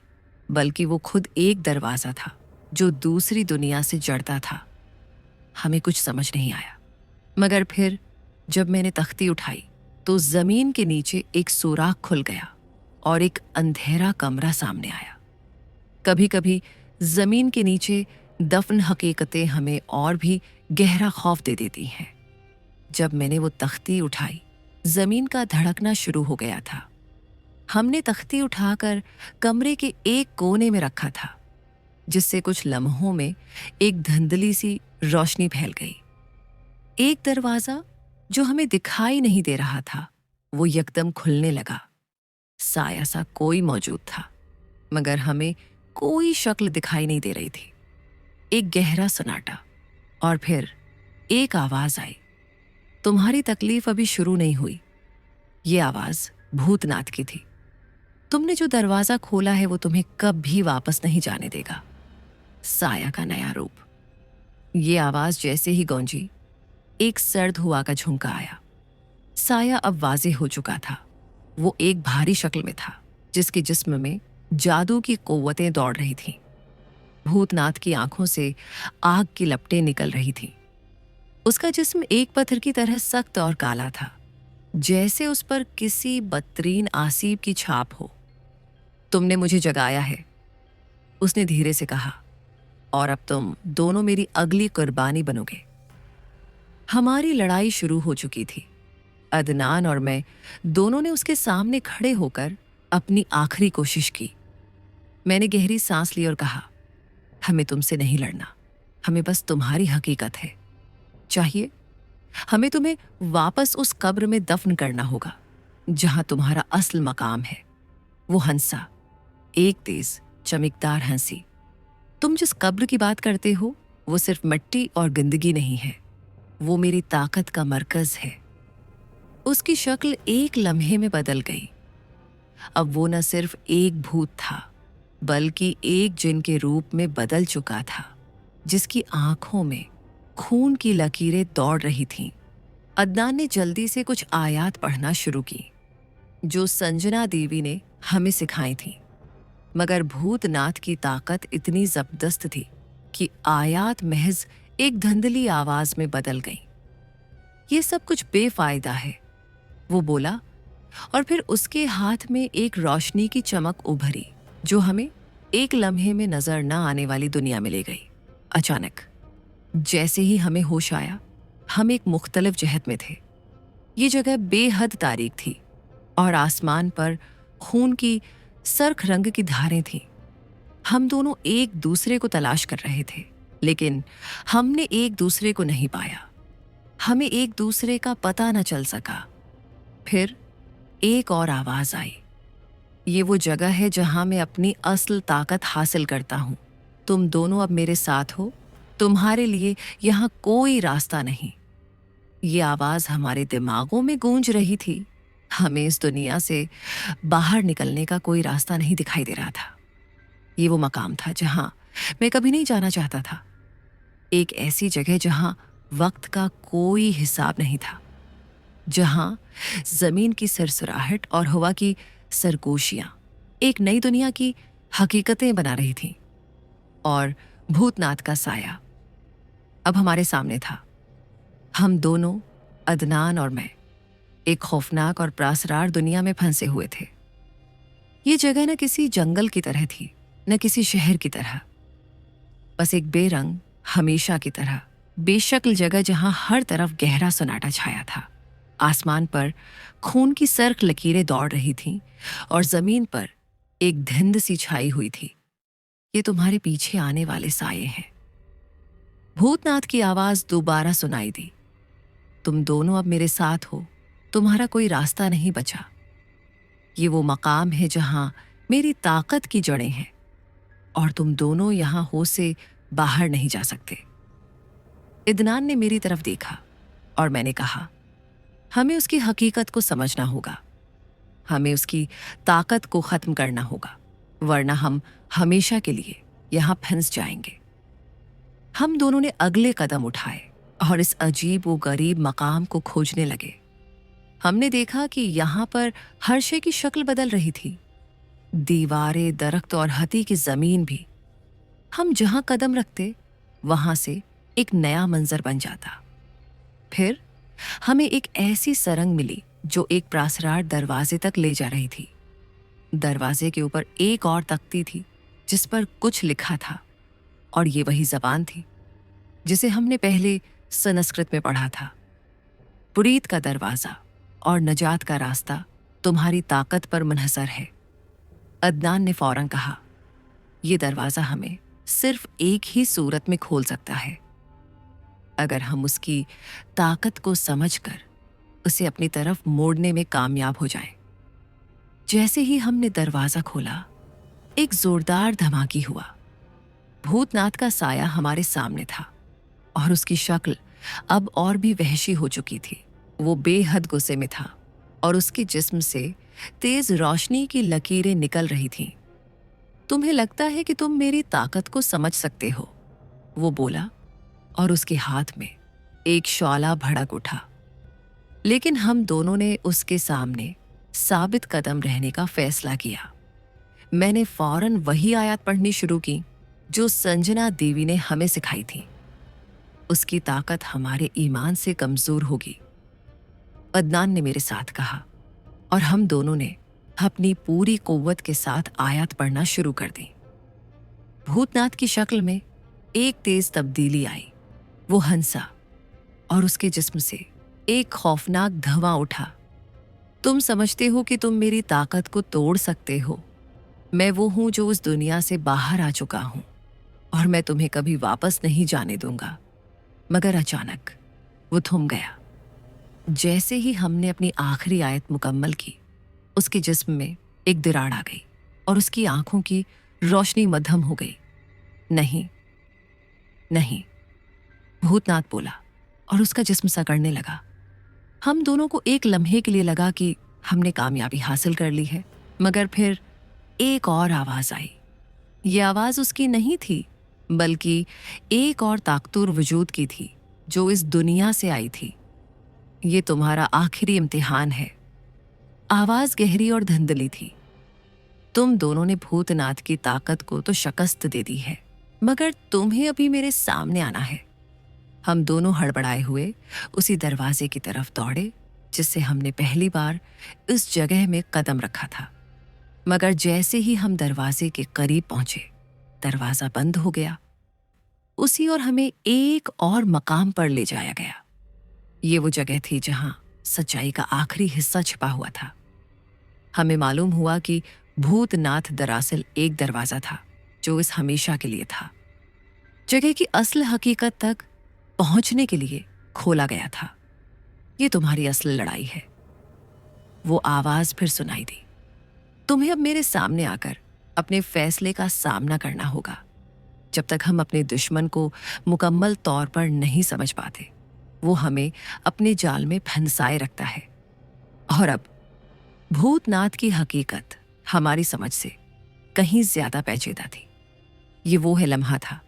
बल्कि वो खुद एक दरवाजा था जो दूसरी दुनिया से जड़ता था। हमें कुछ समझ नहीं आया, मगर फिर जब मैंने तख्ती उठाई तो जमीन के नीचे एक सुराख खुल गया और एक अंधेरा कमरा सामने आया। कभी कभी जमीन के नीचे दफन हकीकतें हमें और भी गहरा खौफ दे देती हैं। जब मैंने वो तख्ती उठाई, जमीन का धड़कना शुरू हो गया था। हमने तख्ती उठाकर कमरे के एक कोने में रखा था, जिससे कुछ लम्हों में एक धुंधली सी रोशनी फैल गई। एक दरवाजा जो हमें दिखाई नहीं दे रहा था, वो यकदम खुलने लगा। साया सा कोई मौजूद था, मगर हमें कोई शक्ल दिखाई नहीं दे रही थी। एक गहरा सन्नाटा, और फिर एक आवाज आई, तुम्हारी तकलीफ अभी शुरू नहीं हुई। ये आवाज भूतनाथ की थी। तुमने जो दरवाजा खोला है वो तुम्हें कभी वापस नहीं जाने देगा। साया का नया रूप। ये आवाज जैसे ही गूंजी, एक सर्द हुआ का झुंका आया। साया अब वाज़ेह हो चुका था। वो एक भारी शक्ल में था जिसके जिस्म में जादू की कुव्वतें दौड़ रही थीं। भूतनाथ की आंखों से आग की लपटें निकल रही थीं। उसका जिस्म एक पत्थर की तरह सख्त और काला था, जैसे उस पर किसी बदतरीन आसीब की छाप हो। तुमने मुझे जगाया है, उसने धीरे से कहा, और अब तुम दोनों मेरी अगली कुर्बानी बनोगे। हमारी लड़ाई शुरू हो चुकी थी। अदनान और मैं दोनों ने उसके सामने खड़े होकर अपनी आखिरी कोशिश की। मैंने गहरी सांस ली और कहा, हमें तुमसे नहीं लड़ना, हमें बस तुम्हारी हकीकत है चाहिए। हमें तुम्हें वापस उस कब्र में दफन करना होगा जहां तुम्हारा असल मकाम है। वो हंसा, एक तेज चमकदार हंसी। तुम जिस कब्र की बात करते हो वो सिर्फ मिट्टी और गंदगी नहीं है, वो मेरी ताकत का मरकज है। उसकी शक्ल एक लम्हे में बदल गई। अब वो न सिर्फ एक भूत था, बल्कि एक जिन के रूप में बदल चुका था, जिसकी आंखों में खून की लकीरें दौड़ रही थीं। अदनान ने जल्दी से कुछ आयात पढ़ना शुरू की, जो संजना देवी ने हमें सिखाई थी। मगर भूतनाथ की ताकत इतनी जबरदस्त थी कि आयात महज एक धुंधली आवाज में बदल गई। ये सब कुछ बेफायदा है, वो बोला, और फिर उसके हाथ में एक रोशनी की चमक उभरी जो हमें एक लम्हे में नजर न आने वाली दुनिया में ले गई। अचानक जैसे ही हमें होश आया, हम एक मुख्तलिफ जहत में थे। ये जगह बेहद तारीक थी और आसमान पर खून की सरख रंग की धारें थीं। हम दोनों एक दूसरे को तलाश कर रहे थे, लेकिन हमने एक दूसरे को नहीं पाया। हमें एक दूसरे का पता न चल सका। फिर एक और आवाज आई, ये वो जगह है जहां मैं अपनी असल ताकत हासिल करता हूं। तुम दोनों अब मेरे साथ हो, तुम्हारे लिए यहां कोई रास्ता नहीं। ये आवाज हमारे दिमागों में गूंज रही थी। हमें इस दुनिया से बाहर निकलने का कोई रास्ता नहीं दिखाई दे रहा था। ये वो मकाम था जहां मैं कभी नहीं जाना चाहता था। एक ऐसी जगह जहां वक्त का कोई हिसाब नहीं था, जहां जमीन की सरसराहट और हवा की सरगोशियां एक नई दुनिया की हकीकतें बना रही थीं। और भूतनाथ का साया अब हमारे सामने था। हम दोनों, अदनान और मैं, एक खौफनाक और प्रासरार दुनिया में फंसे हुए थे। ये जगह न किसी जंगल की तरह थी, न किसी शहर की तरह, बस एक बेरंग, हमेशा की तरह बेशक्ल जगह जहां हर तरफ गहरा सन्नाटा छाया था। आसमान पर खून की सरख लकीरें दौड़ रही थीं और जमीन पर एक धिंध सी छाई हुई थी। ये तुम्हारे पीछे आने वाले साये हैं। भूतनाथ की आवाज दोबारा सुनाई दी, तुम दोनों अब मेरे साथ हो, तुम्हारा कोई रास्ता नहीं बचा। ये वो मकाम है जहां मेरी ताकत की जड़ें हैं और तुम दोनों यहां हो से बाहर नहीं जा सकते। इदनान ने मेरी तरफ देखा और मैंने कहा, हमें उसकी हकीकत को समझना होगा। हमें उसकी ताकत को खत्म करना होगा, वरना हम हमेशा के लिए यहां फंस जाएंगे। हम दोनों ने अगले कदम उठाए और इस अजीब व गरीब मकाम को खोजने लगे। हमने देखा कि यहां पर हर शय की शक्ल बदल रही थी, दीवारें, दरख्त और हती की जमीन भी। हम जहां कदम रखते वहां से एक नया मंजर बन जाता। फिर हमें एक ऐसी सरंग मिली जो एक प्रासरार दरवाजे तक ले जा रही थी। दरवाजे के ऊपर एक और तख्ती थी जिस पर कुछ लिखा था, और ये वही जबान थी जिसे हमने पहले संस्कृत में पढ़ा था। पुरीत का दरवाजा और नजात का रास्ता तुम्हारी ताकत पर मुनहसर है। अदनान ने फौरन कहा, यह दरवाजा हमें सिर्फ एक ही सूरत में खोल सकता है, अगर हम उसकी ताकत को समझकर उसे अपनी तरफ मोड़ने में कामयाब हो जाएं। जैसे ही हमने दरवाजा खोला, एक जोरदार धमाकी हुआ। भूतनाथ का साया हमारे सामने था और उसकी शक्ल अब और भी वहशी हो चुकी थी। वो बेहद गुस्से में था और उसके जिस्म से तेज रोशनी की लकीरें निकल रही थीं। तुम्हें लगता है कि तुम मेरी ताकत को समझ सकते हो, वो बोला, और उसके हाथ में एक शौला भड़क उठा। लेकिन हम दोनों ने उसके सामने साबित कदम रहने का फैसला किया। मैंने फौरन वही आयत पढ़नी शुरू की जो संजना देवी ने हमें सिखाई थी। उसकी ताकत हमारे ईमान से कमजोर होगी, अदनान ने मेरे साथ कहा, और हम दोनों ने अपनी पूरी कुव्वत के साथ आयत पढ़ना शुरू कर दी। भूतनाथ की शक्ल में एक तेज तब्दीली आई। वो हंसा और उसके जिस्म से एक खौफनाक धवां उठा। तुम समझते हो कि तुम मेरी ताकत को तोड़ सकते हो। मैं वो हूं जो उस दुनिया से बाहर आ चुका हूं और मैं तुम्हें कभी वापस नहीं जाने दूंगा। मगर अचानक वो थम गया। जैसे ही हमने अपनी आखिरी आयत मुकम्मल की, उसके जिस्म में एक दरार आ गई और उसकी आंखों की रोशनी मद्धम हो गई। नहीं, नहीं, भूतनाथ बोला और उसका जिस्म सकड़ने लगा। हम दोनों को एक लम्हे के लिए लगा कि हमने कामयाबी हासिल कर ली है, मगर फिर एक और आवाज आई। ये आवाज उसकी नहीं थी, बल्कि एक और ताकतवर वजूद की थी जो इस दुनिया से आई थी। ये तुम्हारा आखिरी इम्तिहान है। आवाज गहरी और धुंधली थी। तुम दोनों ने भूतनाथ की ताकत को तो शिकस्त दे दी है, मगर तुम्हें अभी मेरे सामने आना है। हम दोनों हड़बड़ाए हुए उसी दरवाजे की तरफ दौड़े जिससे हमने पहली बार इस जगह में कदम रखा था। मगर जैसे ही हम दरवाजे के करीब पहुंचे, दरवाजा बंद हो गया। उसी और हमें एक और मकाम पर ले जाया गया। ये वो जगह थी जहां सच्चाई का आखिरी हिस्सा छिपा हुआ था। हमें मालूम हुआ कि भूतनाथ दरअसल एक दरवाजा था जो इस हमेशा के लिए था। जगह की असल हकीकत तक पहुंचने के लिए खोला गया था। ये तुम्हारी असल लड़ाई है। वो आवाज फिर सुनाई दी। तुम्हें अब मेरे सामने आकर अपने फैसले का सामना करना होगा। जब तक हम अपने दुश्मन को मुकम्मल तौर पर नहीं समझ पाते, वो हमें अपने जाल में फंसाए रखता है। और अब भूतनाथ की हकीकत हमारी समझ से कहीं ज्यादा पेचीदा थी। ये वो है लम्हा था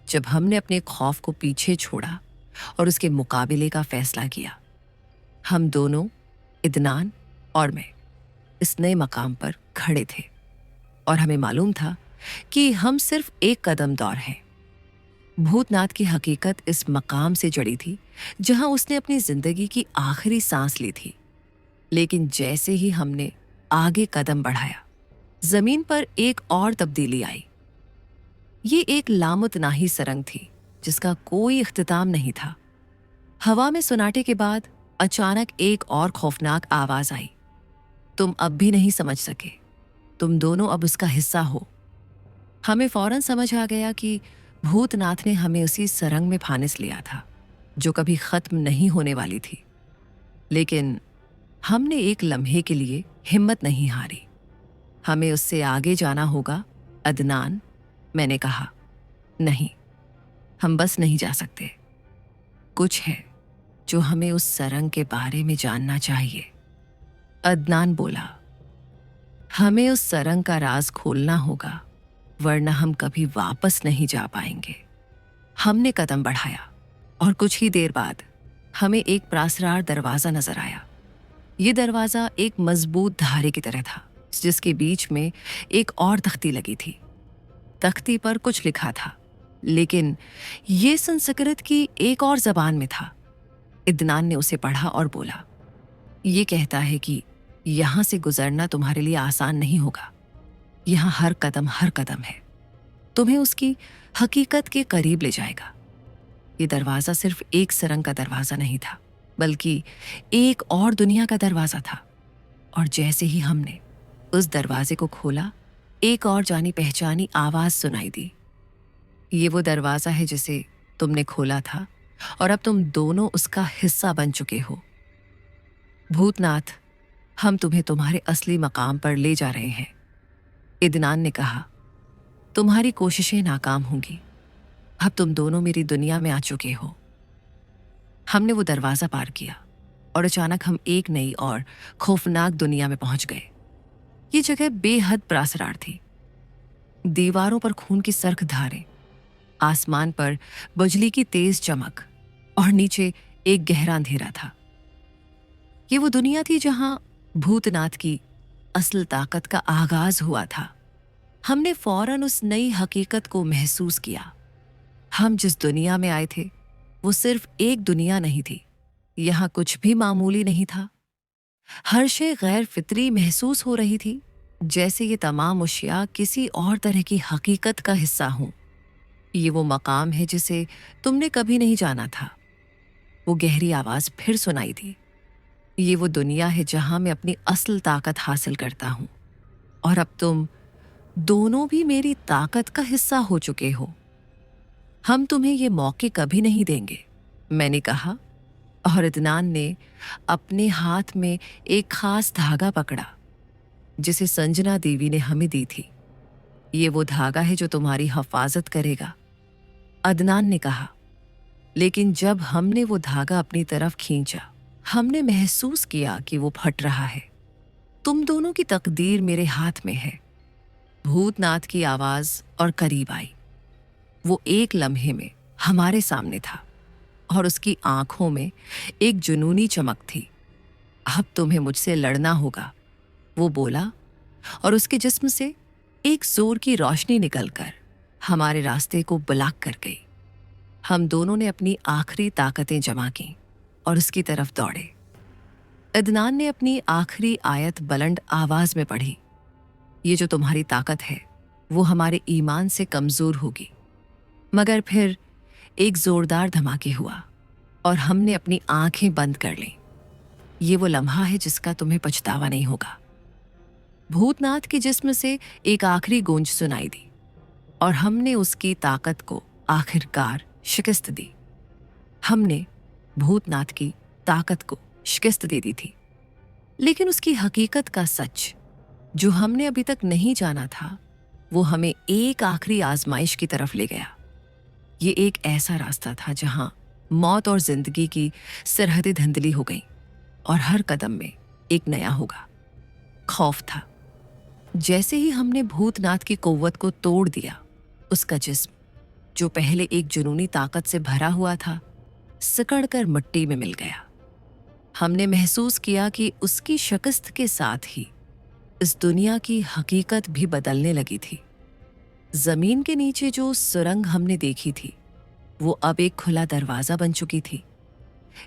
जब हमने अपने खौफ को पीछे छोड़ा और उसके मुकाबले का फैसला किया। हम दोनों, इदनान और मैं, इस नए मकाम पर खड़े थे और हमें मालूम था कि हम सिर्फ एक कदम दूर हैं। भूतनाथ की हकीकत इस मकाम से जुड़ी थी जहां उसने अपनी जिंदगी की आखिरी सांस ली थी। लेकिन जैसे ही हमने आगे कदम बढ़ाया, जमीन पर एक और तब्दीली आई। ये एक लामुतनाही सरंग थी जिसका कोई इख्तिताम नहीं था। हवा में सुनाटे के बाद अचानक एक और खौफनाक आवाज आई। तुम अब भी नहीं समझ सके। तुम दोनों अब उसका हिस्सा हो। हमें फौरन समझ आ गया कि भूतनाथ ने हमें उसी सरंग में फांस लिया था जो कभी खत्म नहीं होने वाली थी। लेकिन हमने एक लम्हे के लिए हिम्मत नहीं हारी। हमें उससे आगे जाना होगा, अदनान, मैंने कहा। नहीं, हम बस नहीं जा सकते। कुछ है जो हमें उस सरंग के बारे में जानना चाहिए। अदनान बोला, हमें उस सरंग का राज खोलना होगा, वरना हम कभी वापस नहीं जा पाएंगे। हमने कदम बढ़ाया और कुछ ही देर बाद हमें एक प्रासरार दरवाजा नजर आया। ये दरवाजा एक मजबूत धारे की तरह था जिसके बीच में एक और तख्ती लगी थी। तख्ती पर कुछ लिखा था, लेकिन ये संस्कृत की एक और जबान में था। इदनान ने उसे पढ़ा और बोला, ये कहता है कि यहां से गुजरना तुम्हारे लिए आसान नहीं होगा। यहां हर कदम है तुम्हें उसकी हकीकत के करीब ले जाएगा। ये दरवाजा सिर्फ एक सरंग का दरवाजा नहीं था, बल्कि एक और दुनिया का दरवाजा था। और जैसे ही हमने उस दरवाजे को खोला, एक और जानी पहचानी आवाज सुनाई दी। ये वो दरवाजा है जिसे तुमने खोला था और अब तुम दोनों उसका हिस्सा बन चुके हो। भूतनाथ, हम तुम्हें तुम्हारे असली मकाम पर ले जा रहे हैं। इदनान ने कहा, तुम्हारी कोशिशें नाकाम होंगी। अब तुम दोनों मेरी दुनिया में आ चुके हो। हमने वो दरवाजा पार किया और अचानक हम एक नई और खौफनाक दुनिया में पहुंच गए। ये जगह बेहद प्रासरार थी। दीवारों पर खून की सर्ख धारें, आसमान पर बिजली की तेज चमक और नीचे एक गहरा अंधेरा था। ये वो दुनिया थी जहां भूतनाथ की असल ताकत का आगाज हुआ था। हमने फौरन उस नई हकीकत को महसूस किया। हम जिस दुनिया में आए थे वो सिर्फ एक दुनिया नहीं थी। यहां कुछ भी मामूली नहीं था। हर शय गैर फितरी महसूस हो रही थी, जैसे ये तमाम अशिया किसी और तरह की हकीकत का हिस्सा हों। ये वो मकाम है जिसे तुमने कभी नहीं जाना था। वो गहरी आवाज फिर सुनाई दी। ये वो दुनिया है जहां मैं अपनी असल ताकत हासिल करता हूं और अब तुम दोनों भी मेरी ताकत का हिस्सा हो चुके हो। हम तुम्हें ये मौके कभी नहीं देंगे, मैंने कहा। और इदनान ने अपने हाथ में एक खास धागा पकड़ा जिसे संजना देवी ने हमें दी थी। ये वो धागा है जो तुम्हारी हिफाजत करेगा, अदनान ने कहा। लेकिन जब हमने वो धागा अपनी तरफ खींचा, हमने महसूस किया कि वो फट रहा है। तुम दोनों की तकदीर मेरे हाथ में है। भूतनाथ की आवाज और करीब आई। वो एक लम्हे में हमारे सामने था और उसकी आंखों में एक जुनूनी चमक थी। अब तुम्हें मुझसे लड़ना होगा, वो बोला, और उसके जिस्म से एक जोर की रोशनी निकलकर हमारे रास्ते को ब्लॉक कर गई। हम दोनों ने अपनी आखिरी ताकतें जमा की और उसकी तरफ दौड़े। अदनान ने अपनी आखिरी आयत बुलंद आवाज में पढ़ी, ये जो तुम्हारी ताकत है वो हमारे ईमान से कमजोर होगी। मगर फिर एक जोरदार धमाके हुआ और हमने अपनी आंखें बंद कर लीं। ये वो लम्हा है जिसका तुम्हें पछतावा नहीं होगा। भूतनाथ के जिस्म से एक आखिरी गूंज सुनाई दी और हमने उसकी ताकत को आखिरकार शिकस्त दी। हमने भूतनाथ की ताकत को शिकस्त दे दी थी, लेकिन उसकी हकीकत का सच जो हमने अभी तक नहीं जाना था, वो हमें एक आखिरी आजमाइश की तरफ ले गया। ये एक ऐसा रास्ता था जहां मौत और जिंदगी की सरहदें धुंधली हो गईं और हर कदम में एक नया होगा। खौफ था। जैसे ही हमने भूतनाथ की कुव्वत को तोड़ दिया, उसका जिस्म जो पहले एक जुनूनी ताकत से भरा हुआ था, सिकड़कर मिट्टी में मिल गया। हमने महसूस किया कि उसकी शिकस्त के साथ ही इस दुनिया की हकीकत भी बदलने लगी थी। जमीन के नीचे जो सुरंग हमने देखी थी, वो अब एक खुला दरवाजा बन चुकी थी।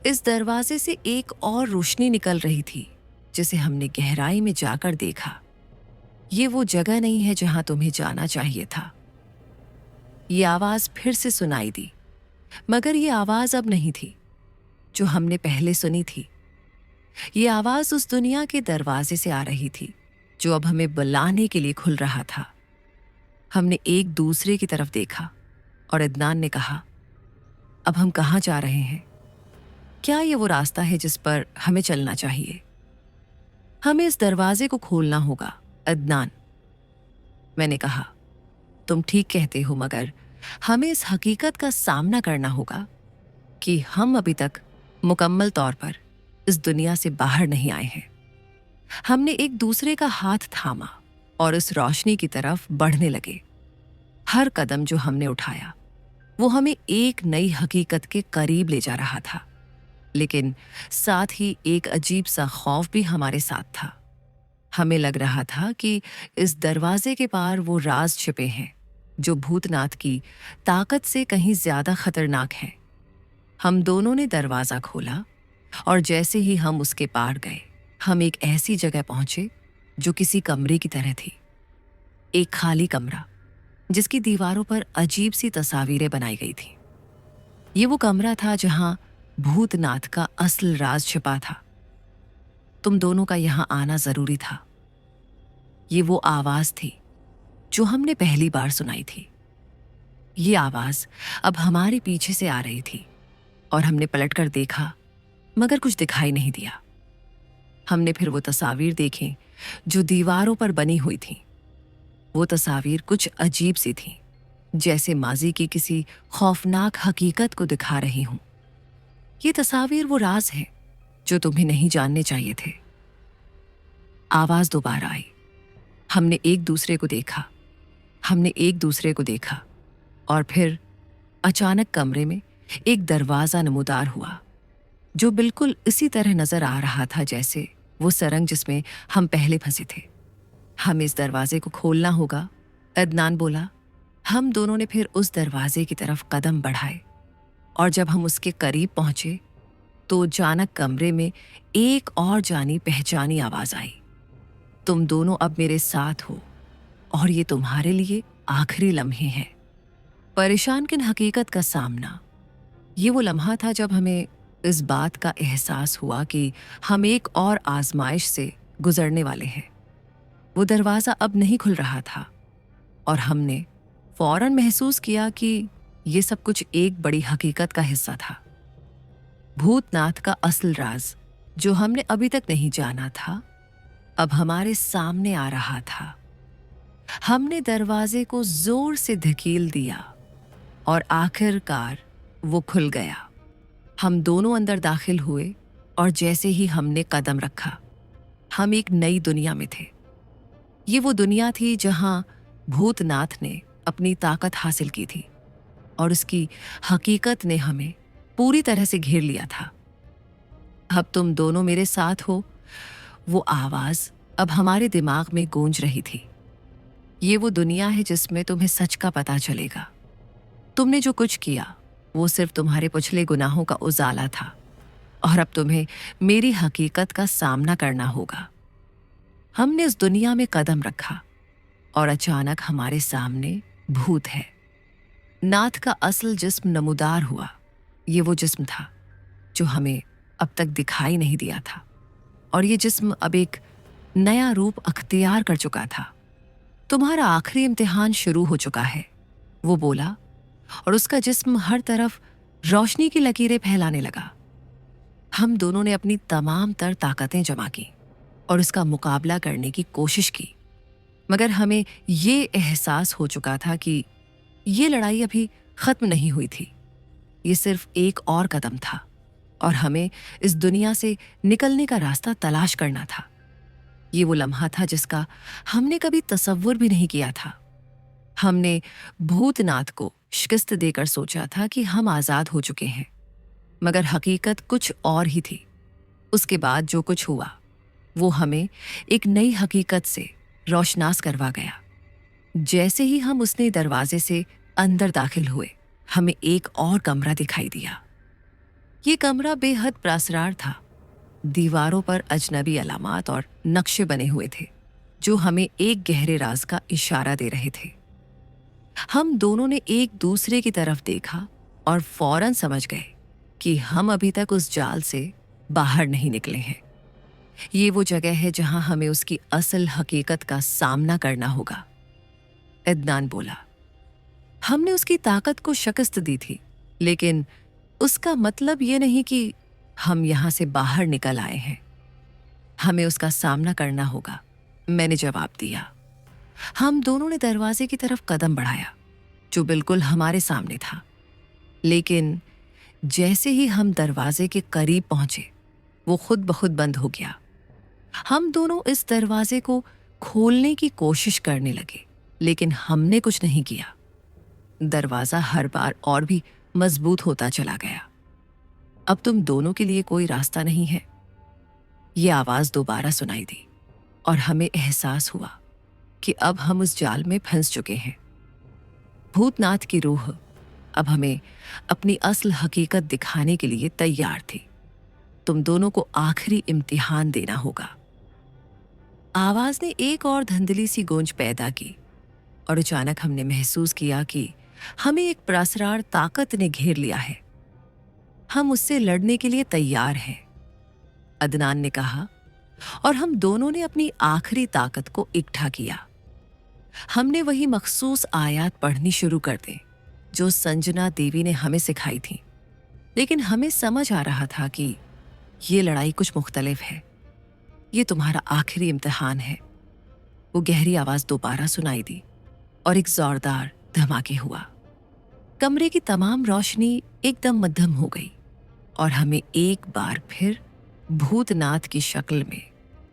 इस दरवाजे से एक और रोशनी निकल रही थी, जिसे हमने गहराई में जाकर देखा। ये वो जगह नहीं है जहां तुम्हें जाना चाहिए था। ये आवाज फिर से सुनाई दी, मगर ये आवाज अब नहीं थी जो हमने पहले सुनी थी। ये आवाज उस दुनिया के दरवाजे से आ रही थी जो अब हमें बुलाने के लिए खुल रहा था। हमने एक दूसरे की तरफ देखा और अदनान ने कहा, अब हम कहाँ जा रहे हैं? क्या ये वो रास्ता है जिस पर हमें चलना चाहिए? हमें इस दरवाजे को खोलना होगा, अदनान। मैंने कहा, तुम ठीक कहते हो, मगर हमें इस हकीकत का सामना करना होगा कि हम अभी तक मुकम्मल तौर पर इस दुनिया से बाहर नहीं आए हैं। हमने एक दूसरे का हाथ थामा और इस रोशनी की तरफ बढ़ने लगे। हर कदम जो हमने उठाया वो हमें एक नई हकीकत के करीब ले जा रहा था, लेकिन साथ ही एक अजीब सा खौफ भी हमारे साथ था। हमें लग रहा था कि इस दरवाजे के पार वो राज छिपे हैं जो भूतनाथ की ताकत से कहीं ज्यादा खतरनाक हैं। हम दोनों ने दरवाजा खोला और जैसे ही हम उसके पार गए, हम एक ऐसी जगह पहुंचे जो किसी कमरे की तरह थी। एक खाली कमरा जिसकी दीवारों पर अजीब सी तस्वीरें बनाई गई थी। ये वो कमरा था जहां भूतनाथ का असल राज छिपा था। तुम दोनों का यहां आना जरूरी था। ये वो आवाज थी जो हमने पहली बार सुनाई थी। ये आवाज अब हमारे पीछे से आ रही थी और हमने पलटकर देखा, मगर कुछ दिखाई नहीं दिया। हमने फिर वो तस्वीर देखी जो दीवारों पर बनी हुई थी। वो तस्वीर कुछ अजीब सी थी, जैसे माजी की किसी खौफनाक हकीकत को दिखा रही हूं। ये तस्वीर वो राज है जो तुम्हें नहीं जानने चाहिए थे। आवाज दोबारा आई। हमने एक दूसरे को देखा। हमने एक दूसरे को देखा और फिर अचानक कमरे में एक दरवाजा नमूदार हुआ जो बिल्कुल इसी तरह नजर आ रहा था जैसे वो सरंग जिसमें हम पहले फंसे थे। हमें इस दरवाजे को खोलना होगा, अदनान बोला। हम दोनों ने फिर उस दरवाजे की तरफ कदम बढ़ाए और जब हम उसके करीब पहुंचे तो अचानक कमरे में एक और जानी पहचानी आवाज आई, तुम दोनों अब मेरे साथ हो और ये तुम्हारे लिए आखिरी लम्हे हैं। परेशान किन हकीकत का सामना। ये वो लम्हा था जब हमें इस बात का एहसास हुआ कि हम एक और आजमाइश से गुजरने वाले हैं। वो दरवाजा अब नहीं खुल रहा था और हमने फौरन महसूस किया कि ये सब कुछ एक बड़ी हकीकत का हिस्सा था। भूतनाथ का असल राज जो हमने अभी तक नहीं जाना था, अब हमारे सामने आ रहा था। हमने दरवाजे को जोर से धकेल दिया और आखिरकार वो खुल गया। हम दोनों अंदर दाखिल हुए और जैसे ही हमने कदम रखा, हम एक नई दुनिया में थे। ये वो दुनिया थी जहां भूतनाथ ने अपनी ताकत हासिल की थी और उसकी हकीकत ने हमें पूरी तरह से घेर लिया था। अब तुम दोनों मेरे साथ हो, वो आवाज अब हमारे दिमाग में गूंज रही थी। ये वो दुनिया है जिसमें तुम्हें सच का पता चलेगा। तुमने जो कुछ किया वो सिर्फ तुम्हारे पिछले गुनाहों का उजाला था और अब तुम्हें मेरी हकीकत का सामना करना होगा। हमने इस दुनिया में कदम रखा और अचानक हमारे सामने भूत है। नाथ का असल जिस्म नमूदार हुआ। ये वो जिस्म था जो हमें अब तक दिखाई नहीं दिया था और ये जिस्म अब एक नया रूप अख्तियार कर चुका था। तुम्हारा आखिरी इम्तिहान शुरू हो चुका है, वो बोला, और उसका जिस्म हर तरफ रोशनी की लकीरें फैलाने लगा। हम दोनों ने अपनी तमाम तर ताकतें जमा की और उसका मुकाबला करने की कोशिश की, मगर हमें ये एहसास हो चुका था कि ये लड़ाई अभी खत्म नहीं हुई थी। ये सिर्फ एक और कदम था और हमें इस दुनिया से निकलने का रास्ता तलाश करना था। ये वो लम्हा था जिसका हमने कभी तसव्वुर भी नहीं किया था। हमने भूतनाथ को शिकस्त देकर सोचा था कि हम आज़ाद हो चुके हैं, मगर हकीकत कुछ और ही थी। उसके बाद जो कुछ हुआ वो हमें एक नई हकीकत से रोशनास करवा गया। जैसे ही हम उसने दरवाजे से अंदर दाखिल हुए, हमें एक और कमरा दिखाई दिया। ये कमरा बेहद प्रासरार था। दीवारों पर अजनबी अलामात और नक्शे बने हुए थे जो हमें एक गहरे राज का इशारा दे रहे थे। हम दोनों ने एक दूसरे की तरफ देखा और फौरन समझ गए कि हम अभी तक उस जाल से बाहर नहीं निकले हैं। ये वो जगह है जहां हमें उसकी असल हकीकत का सामना करना होगा, इदनान बोला। हमने उसकी ताकत को शिकस्त दी थी, लेकिन उसका मतलब ये नहीं कि हम यहां से बाहर निकल आए हैं। हमें उसका सामना करना होगा, मैंने जवाब दिया। हम दोनों ने दरवाजे की तरफ कदम बढ़ाया जो बिल्कुल हमारे सामने था, लेकिन जैसे ही हम दरवाजे के करीब पहुंचे वो खुद ब खुद बंद हो गया। हम दोनों इस दरवाजे को खोलने की कोशिश करने लगे, लेकिन हमने कुछ नहीं किया। दरवाजा हर बार और भी मजबूत होता चला गया। अब तुम दोनों के लिए कोई रास्ता नहीं है, ये आवाज दोबारा सुनाई दी और हमें एहसास हुआ कि अब हम उस जाल में फंस चुके हैं। भूतनाथ की रूह अब हमें अपनी असल हकीकत दिखाने के लिए तैयार थी। तुम दोनों को आखिरी इम्तिहान देना होगा। आवाज ने एक और धंधली सी गूंज पैदा की और अचानक हमने महसूस किया कि हमें एक प्रासरार ताकत ने घेर लिया है। हम उससे लड़ने के लिए तैयार हैं, अदनान ने कहा, और हम दोनों ने अपनी आखिरी ताकत को इकट्ठा किया। हमने वही मखसूस आयत पढ़नी शुरू कर दी जो संजना देवी ने हमें सिखाई थी, लेकिन हमें समझ आ रहा था कि ये लड़ाई कुछ मुख्तलिफ है। ये तुम्हारा आखिरी इम्तिहान है। वो गहरी आवाज दोबारा सुनाई दी और एक जोरदार धमाके हुआ। कमरे की तमाम रोशनी एकदम मध्यम हो गई और हमें एक बार फिर भूतनाथ की शक्ल में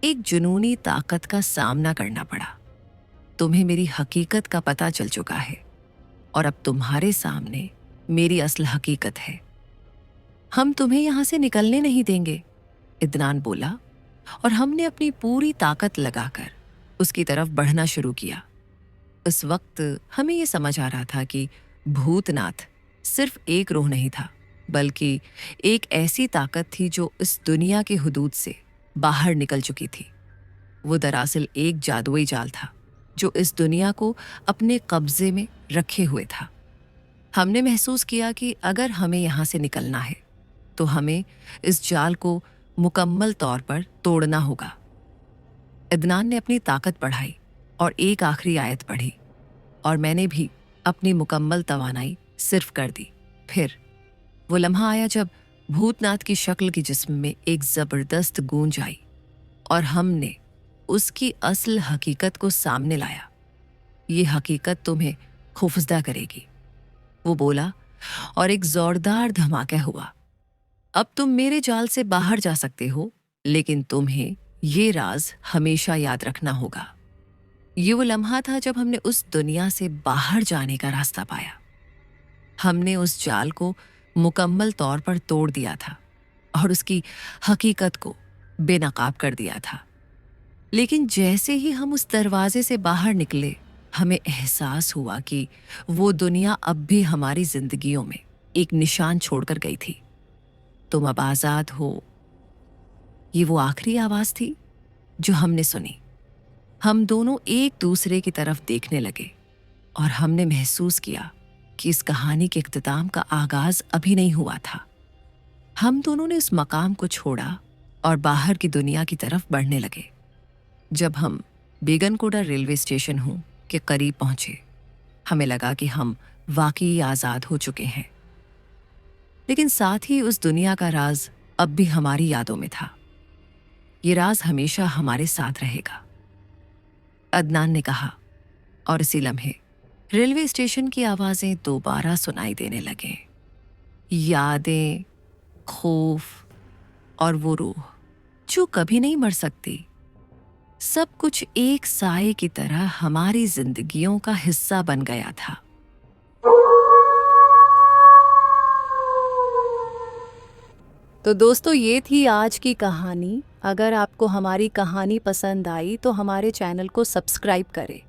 एक जुनूनी ताकत का सामना करना पड़ा। तुम्हें मेरी हकीकत का पता चल चुका है और अब तुम्हारे सामने मेरी असल हकीकत है। हम तुम्हें यहां से निकलने नहीं देंगे, इदनान बोला, और हमने अपनी पूरी ताकत लगाकर उसकी तरफ बढ़ना शुरू किया। उस वक्त हमें यह समझ आ रहा था कि भूतनाथ सिर्फ एक रूह नहीं था, बल्कि एक ऐसी ताकत थी जो इस दुनिया के हुदूद से बाहर निकल चुकी थी। वो दरअसल एक जादुई जाल था जो इस दुनिया को अपने कब्जे में रखे हुए था। हमने महसूस किया कि अगर हमें यहाँ से निकलना है तो हमें इस जाल को मुकम्मल तौर पर तोड़ना होगा। इदनान ने अपनी ताकत बढ़ाई और एक आखिरी आयत पढ़ी और मैंने भी अपनी मुकम्मल तवानाई सिर्फ कर दी। फिर वो लम्हा आया जब भूतनाथ की शक्ल की जिस्म में एक जबरदस्त गूंज आई और हमने उसकी असल हकीकत को सामने लाया। ये हकीकत तुम्हें खौफजदा करेगी, वो बोला, और एक जोरदार धमाका हुआ। अब तुम मेरे जाल से बाहर जा सकते हो, लेकिन तुम्हें ये राज हमेशा याद रखना होगा। ये वो लम्हा था जब हमने उस दुनिया से बाहर जाने का रास्ता पाया। हमने उस जाल को मुकम्मल तौर पर तोड़ दिया था और उसकी हकीकत को बेनकाब कर दिया था। लेकिन जैसे ही हम उस दरवाजे से बाहर निकले, हमें एहसास हुआ कि वो दुनिया अब भी हमारी जिंदगियों में एक निशान छोड़कर गई थी। तुम अब आजाद हो, ये वो आखिरी आवाज थी जो हमने सुनी। हम दोनों एक दूसरे की तरफ देखने लगे और हमने महसूस किया कि इस कहानी के इख्तिताम का आगाज अभी नहीं हुआ था। हम दोनों ने उस मकाम को छोड़ा और बाहर की दुनिया की तरफ बढ़ने लगे। जब हम बेगनकोटा रेलवे स्टेशन के करीब पहुंचे, हमें लगा कि हम वाकई आजाद हो चुके हैं। लेकिन साथ ही उस दुनिया का राज अब भी हमारी यादों में था। ये राज हमेशा हमारे साथ रहेगा, अदनान ने कहा। और इसी लम्हे रेलवे स्टेशन की आवाजें दोबारा सुनाई देने लगे। यादें, खौफ और वो रूह जो कभी नहीं मर सकती, सब कुछ एक साए की तरह हमारी जिंदगियों का हिस्सा बन गया था। तो दोस्तों, ये थी आज की कहानी। अगर आपको हमारी कहानी पसंद आई तो हमारे चैनल को सब्सक्राइब करें